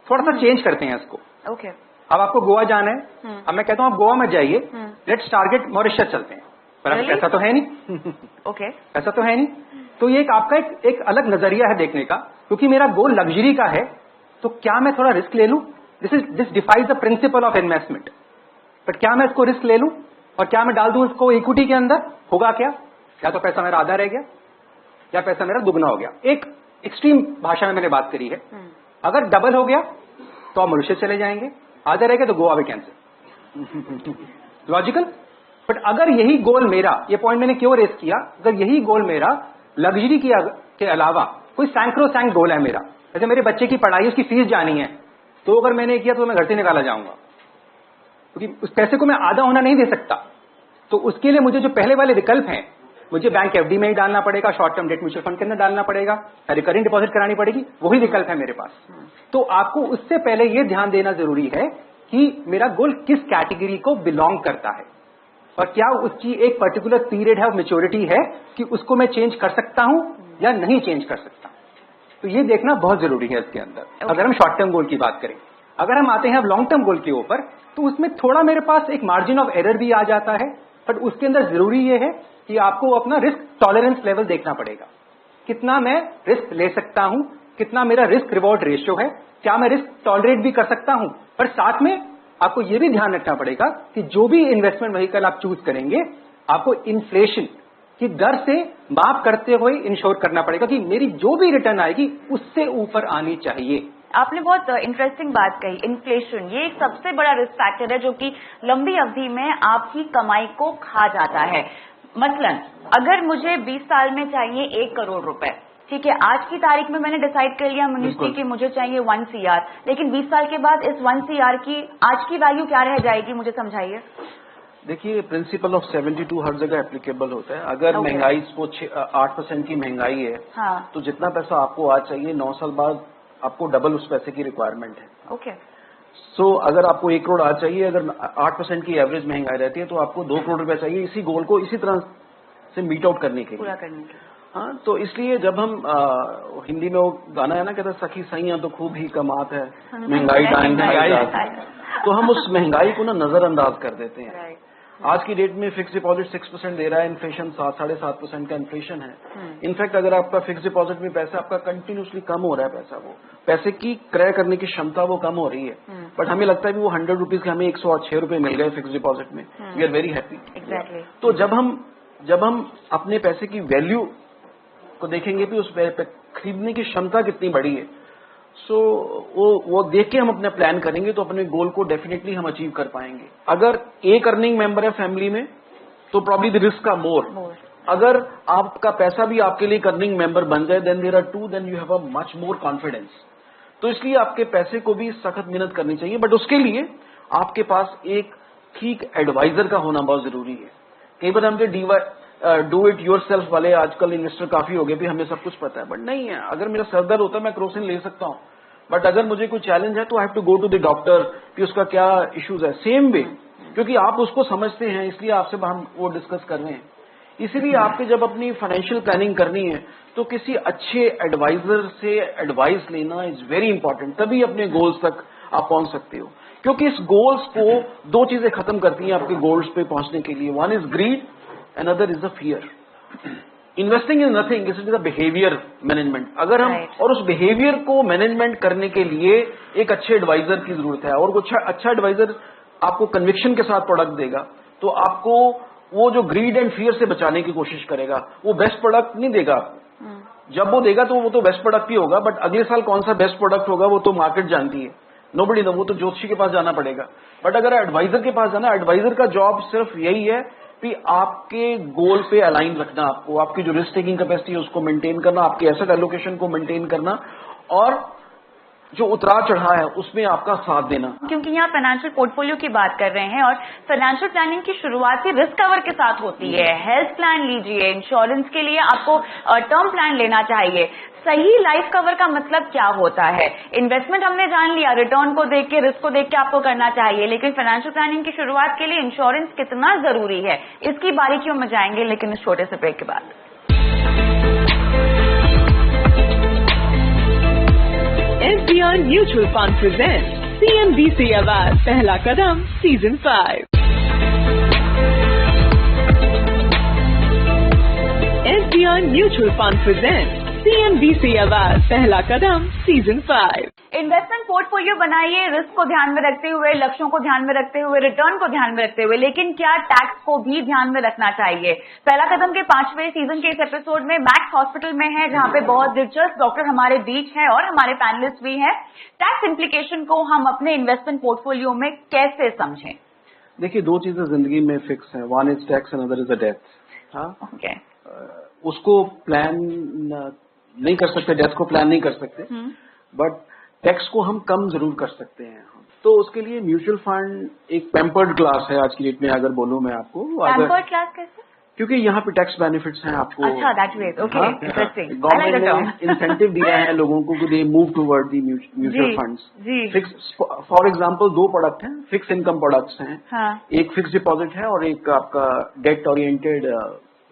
थोड़ा सा चेंज करते हैं इसको. ओके. अब आपको गोवा जाना है, अब मैं कहता हूं आप गोवा में जाइए, लेट्स टारगेट मॉरिशस चलते हैं. पर अब पैसा तो है नहीं. ओके. पैसा तो है नहीं, तो ये एक आपका एक अलग नजरिया है देखने का. क्योंकि मेरा गोल लग्जरी का है तो क्या मैं थोड़ा रिस्क ले लूं? This defies the principle of investment. But क्या मैं इसको रिस्क ले लूं और क्या मैं डाल दूं इसको इक्विटी के अंदर? होगा क्या? या तो पैसा मेरा आधा रह गया या पैसा मेरा दुगना हो गया. एक एक्सट्रीम भाषा में मैंने बात करी है. अगर डबल हो गया तो आप मॉरिशस चले जाएंगे, आधा रह गया तो गोवा भी कैंसिल. लॉजिकल. बट अगर यही गोल मेरा, ये पॉइंट मैंने क्यों रेस किया, अगर यही गोल मेरा लग्जरी के अलावा कोई सैंक्रोसैंक गोल है मेरा, जैसे मेरे बच्चे की पढ़ाई, उसकी फीस जानी है, तो अगर मैंने किया तो मैं घर से निकाला जाऊंगा क्योंकि उस पैसे को मैं आधा होना नहीं दे सकता. तो उसके लिए मुझे जो पहले वाले विकल्प हैं, मुझे बैंक एफडी में ही डालना पड़ेगा, short term debt mutual fund के अंदर डालना पड़ेगा, रिकरिंग डिपॉजिट करानी पड़ेगी, वही विकल्प है मेरे पास. तो आपको उससे पहले यह ध्यान देना जरूरी है कि मेरा गोल किस कैटेगरी को बिलोंग करता है और क्या उसकी एक पर्टिकुलर पीरियड है ऑफ मेच्योरिटी है कि उसको मैं चेंज कर सकता हूं या नहीं चेंज कर सकता. तो ये देखना बहुत जरूरी है इसके अंदर. अगर हम शॉर्ट टर्म गोल की बात करें, अगर हम आते हैं अब लॉन्ग टर्म गोल के ऊपर, तो उसमें थोड़ा मेरे पास एक मार्जिन ऑफ एरर भी आ जाता है. बट उसके अंदर जरूरी ये है कि आपको अपना रिस्क टॉलरेंस लेवल देखना पड़ेगा. कितना मैं रिस्क ले सकता हूं, कितना मेरा रिस्क रिवॉर्ड रेशियो है, क्या मैं रिस्क टॉलरेट भी कर सकता हूं. पर साथ में आपको यह भी ध्यान रखना पड़ेगा कि जो भी इन्वेस्टमेंट व्हीकल आप चूज करेंगे, आपको इन्फ्लेशन की दर से माफ करते हुए इंश्योर करना पड़ेगा कि मेरी जो भी रिटर्न आएगी उससे ऊपर आनी चाहिए. आपने बहुत इंटरेस्टिंग बात कही. इन्फ्लेशन ये एक सबसे बड़ा रिस्क फैक्टर है जो कि लंबी अवधि में आपकी कमाई को खा जाता है. मसलन अगर मुझे 20 साल में चाहिए 1 करोड़ रुपए, ठीक है, आज की तारीख में मैंने डिसाइड कर लिया मनीष जी कि मुझे चाहिए 1 CR, लेकिन 20 साल के बाद इस 1 CR की आज की वैल्यू क्या रह जाएगी, मुझे समझाइए. देखिए, प्रिंसिपल ऑफ 72 हर जगह एप्लीकेबल होता है. अगर महंगाई को 8% की महंगाई है, हाँ. तो जितना पैसा आपको आज चाहिए 9 साल बाद आपको डबल उस पैसे की रिक्वायरमेंट है. ओके. सो अगर आपको 1 करोड़ आज चाहिए, अगर 8% की एवरेज महंगाई रहती है तो आपको 2 करोड़ रुपया चाहिए इसी गोल को इसी तरह से मीट आउट करने के लिए, पूरा करने के लिए. हाँ, तो इसलिए जब हम हिंदी में वो गाना है ना, कहता सखी सैया तो खूब ही कमात है, महंगाई डाइन महंगाई, तो हम उस महंगाई को ना नजरअंदाज कर देते हैं. आज की डेट में फिक्स डिपॉजिट 6% दे रहा है, इन्फ्लेशन 7-7.5% का इन्फ्लेशन है. इनफैक्ट अगर आपका फिक्स डिपॉजिट में पैसा आपका कंटिन्यूसली कम हो रहा है, पैसा वो पैसे की क्रय करने की क्षमता वो कम हो रही है. बट हमें लगता है कि वो 100 रुपीज के हमें 106 रुपए मिल गए फिक्स डिपॉजिट में, वी आर वेरी हैप्पी. तो जब हम अपने पैसे की वैल्यू को देखेंगे कि उस खरीदने की क्षमता कितनी बड़ी है, सो वो देख के हम अपना प्लान करेंगे तो अपने गोल को डेफिनेटली हम अचीव कर पाएंगे. अगर एक अर्निंग मेंबर है फैमिली में तो प्रॉब्ली द रिस्क का मोर. अगर आपका पैसा भी आपके लिए अर्निंग मेंबर बन जाए, then there are 2, then you have a much more confidence. तो इसलिए आपके पैसे को भी सख्त मेहनत करनी चाहिए, बट उसके लिए आपके पास एक ठीक एडवाइजर का होना बहुत जरूरी है. कई बार हम डू इट योर सेल्फ वाले आजकल इन्वेस्टर काफी हो गए भी, हमें सब कुछ पता है, बट नहीं है. अगर मेरा सरदर्द होता है मैं क्रोसिन ले सकता हूं, बट अगर मुझे कोई चैलेंज है तो I have to go to the doctor कि उसका क्या इश्यूज है. सेम वे, क्योंकि आप उसको समझते हैं इसलिए आपसे हम वो डिस्कस कर रहे हैं. इसीलिए आपके जब अपनी फाइनेंशियल प्लानिंग करनी है तो किसी अच्छे एडवाइजर से एडवाइस लेना इज वेरी इंपॉर्टेंट, तभी अपने गोल्स तक आप पहुंच सकते हो। क्योंकि इस गोल्स को दो चीजें खत्म करती हैं आपके गोल्स पे पहुंचने के लिए, one is greed, another is the fear. Investing is nothing, it is the behaviour management. अगर हम और उस बिहेवियर को मैनेजमेंट करने के लिए एक अच्छे एडवाइजर की जरूरत है, और कुछ अच्छा एडवाइजर आपको कन्विक्शन के साथ प्रोडक्ट देगा तो आपको वो जो ग्रीड एंड फियर से बचाने की कोशिश करेगा, वो बेस्ट प्रोडक्ट नहीं देगा आपको। जब वो देगा तो वो तो बेस्ट प्रोडक्ट ही होगा, बट अगले साल कौन सा बेस्ट प्रोडक्ट होगा वो तो मार्केट जानती है, नोबडी नो, वो तो ज्योतिषी के पास जाना पड़ेगा। बट अगर एडवाइजर के पास जाना, एडवाइजर का जॉब सिर्फ यही है कि आपके गोल पे अलाइन रखना, आपको आपकी जो रिस्क टेकिंग कैपेसिटी है उसको मेंटेन करना, आपके एसेट एलोकेशन को मेंटेन करना, और जो उतार चढ़ाव है उसमें आपका साथ देना। क्योंकि यहाँ फाइनेंशियल पोर्टफोलियो की बात कर रहे हैं और फाइनेंशियल प्लानिंग की शुरुआत ही रिस्क कवर के साथ होती है। हेल्थ प्लान लीजिए, इंश्योरेंस के लिए आपको टर्म प्लान लेना चाहिए। सही लाइफ कवर का मतलब क्या होता है? इन्वेस्टमेंट हमने जान लिया, रिटर्न को देख के, रिस्क को देख के आपको करना चाहिए, लेकिन फाइनेंशियल प्लानिंग की शुरुआत के लिए इंश्योरेंस कितना जरूरी है, इसकी बारीकियों में जाएंगे, लेकिन इस छोटे से ब्रेक के बाद। SBI Mutual Fund presents CNBC Award पहला कदम Season 5। SBI Mutual Fund presents CNBC Award पहला कदम Season 5। इन्वेस्टमेंट पोर्टफोलियो बनाइए रिस्क को ध्यान में रखते हुए, लक्ष्यों को ध्यान में रखते हुए, रिटर्न को ध्यान में रखते हुए, लेकिन क्या टैक्स को भी ध्यान में रखना चाहिए। पहला कदम के 5वें सीजन के इस एपिसोड में मैक्स हॉस्पिटल में है, जहां पे बहुत दिलचस्प डॉक्टर हमारे बीच हैं और हमारे पैनलिस्ट भी हैं। टैक्स इम्प्लीकेशन को हम अपने इन्वेस्टमेंट पोर्टफोलियो में कैसे समझें? देखिए, दो चीजें जिंदगी में फिक्स है, one is tax, another is the death. हाँ, ओके, उसको प्लान नहीं कर सकते, डेथ को प्लान नहीं कर सकते, बट टैक्स को हम कम जरूर कर सकते हैं। तो उसके लिए म्यूचुअल फंड एक पैम्पर्ड क्लास है आज की डेट में, अगर बोलूं मैं आपको। पैम्पर्ड क्लास कैसे? क्योंकि यहाँ पे टैक्स बेनिफिट्स हैं आपको। अच्छा, that way, okay, interesting. Government ने इंसेंटिव दिया है लोगों को कि they move toward the mutual funds. Fix, for example, दो प्रोडक्ट हैं, फिक्स इनकम प्रोडक्ट्स हैं। हाँ। एक फिक्स डिपॉजिट है और एक आपका date oriented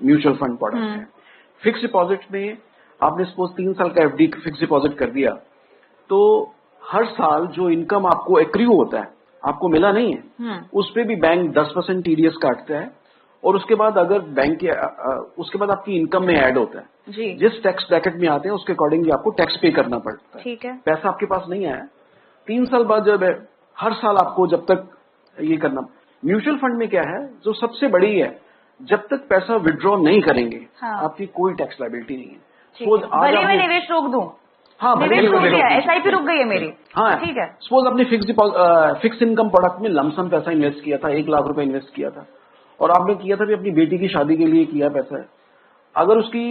mutual fund product है। फिक्स डिपॉजिट में आपने सपोज 3 साल का एफडी फिक्स डिपॉजिट कर दिया, तो हर साल जो इनकम आपको एक्रू होता है, आपको मिला नहीं है, उस पे भी बैंक 10% टीडीएस काटता है, और उसके बाद अगर बैंक के उसके बाद आपकी इनकम में ऐड होता है जी। जिस टैक्स ब्रैकेट में आते हैं उसके अकॉर्डिंगली आपको टैक्स पे करना पड़ता है। ठीक है। पैसा आपके पास नहीं आया, 3 साल बाद जब है, हर साल आपको जब तक ये करना। म्यूचुअल फंड में क्या है, जो सबसे बड़ी है, जब तक पैसा विड्रॉ नहीं करेंगे, हाँ। आपकी कोई टैक्स लायबिलिटी नहीं है। भले मैं निवेश रोक दूं, हाँ, निवेश रोक दिया, एसआईपी रुक गई है मेरी, हाँ ठीक है। सपोज आपने फिक्स इनकम प्रोडक्ट में लमसम पैसा इन्वेस्ट किया था, 1 लाख रुपए इन्वेस्ट किया था, और आपने किया था भी अपनी बेटी की शादी के लिए किया पैसा है। अगर उसकी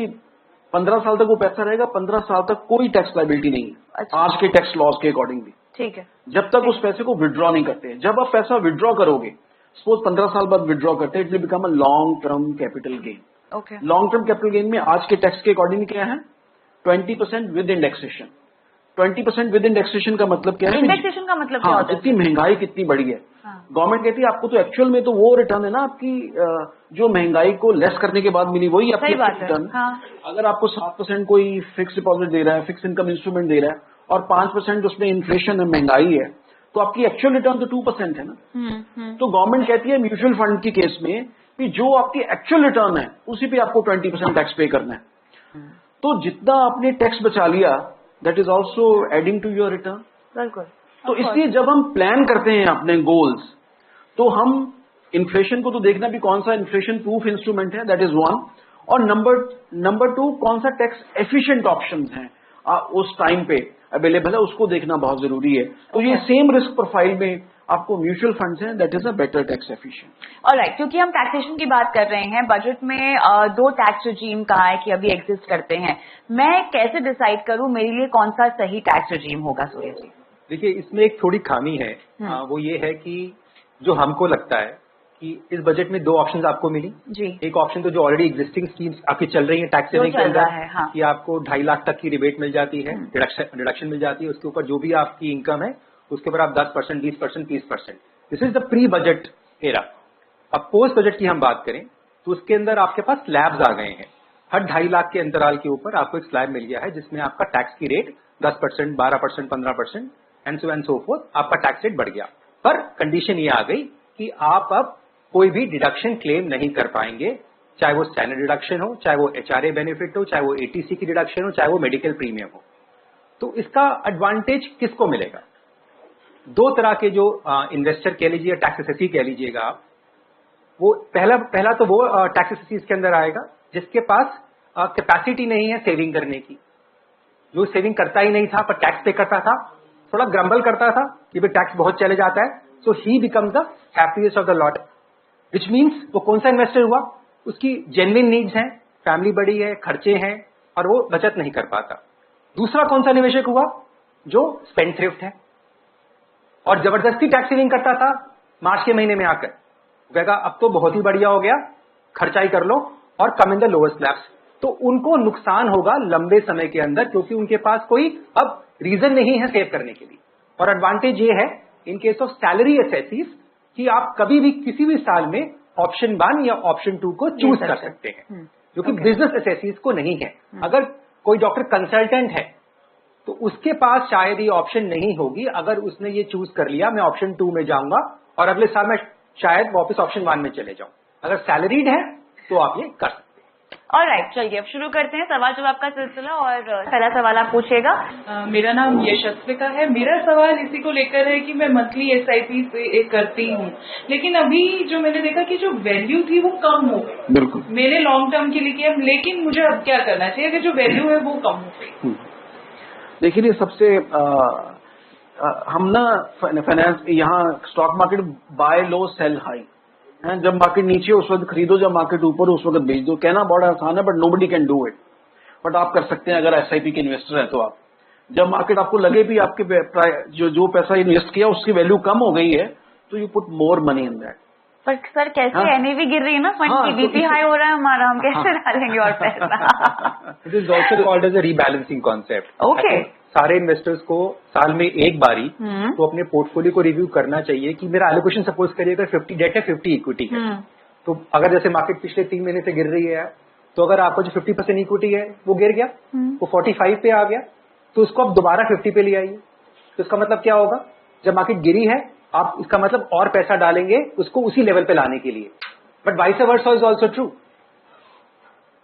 15 साल तक वो पैसा रहेगा, 15 साल तक कोई टैक्स लायबिलिटी नहीं है। अच्छा। आज के टैक्स लॉज के अकॉर्डिंगली, ठीक है। जब तक उस पैसे को विड्रॉ नहीं करते। जब आप पैसा विड्रॉ करोगे, सपोज 15 साल बाद विड्रॉ करते हैं, it will become a long term capital gain. Okay. Long term capital gain में आज के टैक्स के अकॉर्डिंग क्या है, 20% विद इंडेक्सेशन। 20% विद इंडेक्सेशन का मतलब क्या है? इंडेक्सेशन का मतलब क्या होता है? जितनी महंगाई कितनी बढ़ी है, गवर्नमेंट कहती है आपको तो एक्चुअल में तो वो रिटर्न है ना आपकी, जो महंगाई को लेस करने के बाद मिली, वही आपकी रिटर्न। हाँ। अगर आपको 7% कोई फिक्स डिपॉजिट दे रहा है, फिक्स इनकम इंस्ट्रूमेंट दे रहा है, और 5% उसमें इन्फ्लेशन है, महंगाई है, तो आपकी एक्चुअल रिटर्न तो 2% है ना। तो गवर्नमेंट कहती है म्यूचुअल फंड की केस में कि जो आपकी एक्चुअल रिटर्न है उसी पे आपको 20% टैक्स पे करना है। तो जितना आपने टैक्स बचा लिया, that is also adding to your return. बिल्कुल। तो इसलिए जब हम प्लान करते हैं अपने गोल्स, तो हम इन्फ्लेशन को तो देखना भी कौन सा इन्फ्लेशन प्रूफ इंस्ट्रूमेंट है, दैट इज वन, और नंबर 2 कौन सा टैक्स एफिशिएंट ऑप्शंस हैं उस टाइम पे अवेलेबल है, उसको देखना बहुत जरूरी है। तो ये सेम रिस्क प्रोफाइल में आपको म्यूचुअल फंड्स हैं, that is a better tax efficient. Alright, क्योंकि हम टैक्सेशन की बात कर रहे हैं, बजट में 2 टैक्स रिजीम कहा है कि अभी एग्जिस्ट करते हैं। मैं कैसे डिसाइड करूं मेरे लिए कौन सा सही टैक्स रिजीम होगा? सूर्य जी, देखिए, इसमें एक थोड़ी खामी है, वो ये है कि जो हमको लगता है कि इस बजट में 2 ऑप्शंस आपको मिली जी। एक ऑप्शन तो जो ऑलरेडी एग्जिस्टिंग स्कीम्स आपकी चल रही है टैक्स सेविंग के अंदर, हाँ। कि आपको 2.5 लाख तक की रिबेट मिल जाती है, डिडक्शन मिल जाती है, उसके ऊपर जो भी आपकी इनकम है उसके ऊपर आप 10%, 20%, 30%। This is the pre budget era. अब पोस्ट बजट की हम बात करें तो उसके अंदर आपके पास स्लैब्स आ गए हैं। हर 2.5 लाख के अंतराल के ऊपर आपको एक स्लैब मिल गया है जिसमें आपका टैक्स की रेट 10%, 12%, 15% एंड सो फोर्थ आपका टैक्स रेट बढ़ गया। पर कंडीशन ये आ गई कि आप अब कोई भी डिडक्शन क्लेम नहीं कर पाएंगे, चाहे वो स्टैंडर्ड डिडक्शन हो, चाहे वो HRA बेनिफिट हो, चाहे वो ATC की डिडक्शन हो, चाहे वो मेडिकल प्रीमियम हो। तो इसका एडवांटेज किसको मिलेगा? 2 तरह के जो इन्वेस्टर कह लीजिए, टैक्स एसेसी कह लीजिएगा आप, वो पहला तो वो टैक्स एसेसी इसके अंदर आएगा जिसके पास कैपेसिटी नहीं है सेविंग करने की, जो सेविंग करता ही नहीं था पर टैक्स पे करता था, थोड़ा ग्रम्बल करता था कि भाई टैक्स बहुत चले जाता है, so he becomes the happiest of the lot, which means वो कौन सा इन्वेस्टर हुआ? उसकी जेन्युइन नीड्स हैं, फैमिली बड़ी है, खर्चे हैं और वो बचत नहीं कर पाता। दूसरा कौन सा निवेशक हुआ? जो स्पेंड थ्रिफ्ट है और जबरदस्ती टैक्स सेविंग करता था मार्च के महीने में आकर, कहेगा अब तो बहुत ही बढ़िया हो गया, खर्चा ही कर लो और कम इन द लोअर स्लैब्स। तो उनको नुकसान होगा लंबे समय के अंदर, क्योंकि उनके पास कोई अब रीजन नहीं है सेव करने के लिए। और एडवांटेज ये है इन केस ऑफ सैलरी एसेसीज कि आप कभी भी किसी भी साल में ऑप्शन 1 या ऑप्शन 2 को चूज कर सकते हैं, जो कि बिजनेस एसेसीज को नहीं है। अगर कोई डॉक्टर कंसल्टेंट है तो उसके पास शायद ये ऑप्शन नहीं होगी। अगर उसने ये चूज कर लिया मैं ऑप्शन 2 में जाऊंगा और अगले साल मैं शायद वापस ऑप्शन 1 में चले जाऊं, अगर सैलरीड है तो आप ये कर सकते हैं। ऑलराइट, चलिए अब शुरू करते हैं सवाल जवाब का सिलसिला और पहला सवाल आप पूछेगा। मेरा नाम यशस्विका है। मेरा सवाल इसी को लेकर है कि मैं मंथली SIP करती हूँ, लेकिन अभी जो मैंने देखा कि जो वैल्यू थी वो कम हो गई। बिल्कुल, मैंने लॉन्ग टर्म के लिए किया, लेकिन मुझे अब क्या करना चाहिए कि जो वैल्यू है वो कम हो गई? देखिए सबसे हम ना फाइनेंस यहाँ स्टॉक मार्केट बाय लो सेल हाई है, जब मार्केट नीचे उस वक्त खरीदो, जब मार्केट ऊपर उस वक्त बेच दो। कहना बड़ा आसान है but nobody can do it, but आप कर सकते हैं अगर SIP के इन्वेस्टर है तो। आप जब मार्केट आपको लगे भी आपके जो पैसा इन्वेस्ट किया उसकी वैल्यू कम हो गई है तो you put more money in that. पर सर कैसे NAV गिर रही है ना, फंड की BP हाई हो रहा है हमारा, हम कैसे डालेंगे और पैसा? It is also called as a rebalancing concept. Okay, सारे इन्वेस्टर्स को साल में एक बारी तो अपने पोर्टफोलियो को रिव्यू करना चाहिए कि मेरा एलोकेशन सपोज करिए अगर 50 डेट है 50 इक्विटी है, तो अगर जैसे मार्केट पिछले 3 महीने से गिर रही है तो अगर आपका जो 50% इक्विटी है वो गिर गया, वो 45 पे आ गया, तो उसको आप दोबारा 50 पे ले आइए। तो इसका मतलब क्या होगा? जब मार्केट गिरी है आप इसका मतलब और पैसा डालेंगे उसको उसी लेवल पे लाने के लिए, but vice versa is also true.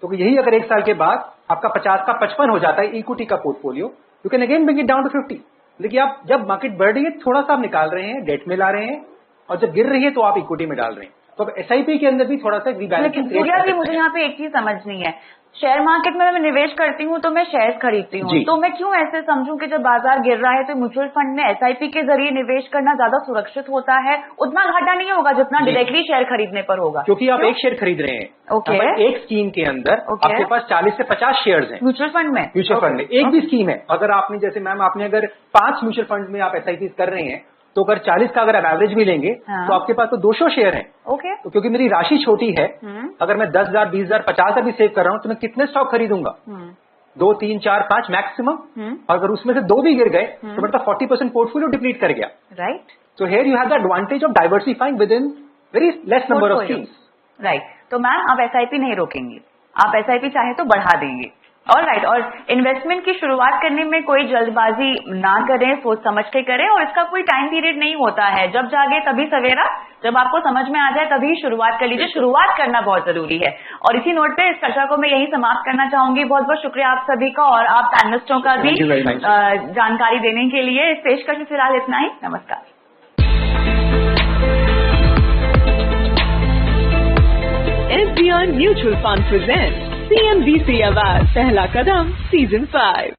तो यही अगर 1 साल के बाद आपका 50 का 55 हो जाता है इक्विटी का portfolio, you can again bring it down to 50। लेकिन आप जब मार्केट बढ़ रही है थोड़ा सा आप निकाल रहे हैं, डेट में ला रहे हैं, और जब गिर रही है तो आप इक्विटी में डाल रहे हैं। तो अब SIP के अंदर भी थोड़ा सा लेकिन मुझे यहाँ पे एक चीज समझ नहीं है, शेयर मार्केट में मैं निवेश करती हूँ तो मैं शेयर्स खरीदती हूँ, तो मैं क्यों ऐसे समझूं कि जब बाजार गिर रहा है तो म्यूचुअल फंड में SIP के जरिए निवेश करना ज्यादा सुरक्षित होता है, उतना घाटा नहीं होगा जितना डायरेक्टली शेयर खरीदने पर होगा? क्योंकि आप एक शेयर खरीद रहे हैं। ओके, एक स्कीम के अंदर आपके पास 40 से 50 शेयर्स हैं म्यूचुअल फंड में। एक भी स्कीम है, अगर आपने जैसे मैम आपने अगर 5 म्यूचुअल फंड में आप SIP कर रहे हैं तो अगर 40 का अगर आप एवरेज भी लेंगे तो आपके पास तो 200 शेयर हैं। ओके, तो क्योंकि मेरी राशि छोटी है, अगर मैं 10,000, 20,000, 50,000 भी सेव कर रहा हूं तो मैं कितने स्टॉक खरीदूंगा? 2, 3, 4, 5 मैक्सिमम। अगर उसमें से 2 भी गिर गए तो मतलब 40% पोर्टफोलियो डिप्लीट कर गया। राइट, तो here you have the advantage of diversifying with in very less number of schemes. Right, तो मैम आप SIP नहीं रोकेंगी, आप SIP चाहे तो बढ़ा देंगे। ऑलराइट, और इन्वेस्टमेंट की शुरुआत करने में कोई जल्दबाजी ना करें, सोच समझ के करें, और इसका कोई टाइम पीरियड नहीं होता है, जब जागे तभी सवेरा, जब आपको समझ में आ जाए तभी शुरुआत कर लीजिए, शुरुआत करना बहुत जरूरी है। और इसी नोट पे इस चर्चा को मैं यही समाप्त करना चाहूंगी। बहुत बहुत शुक्रिया आप सभी का और आप पैनलिस्टों का भी जानकारी देने के लिए। इस पेशकश में फिलहाल इतना ही, नमस्कार। SBI Mutual Fund presents CNBC Awards पहला कदम सीजन 5।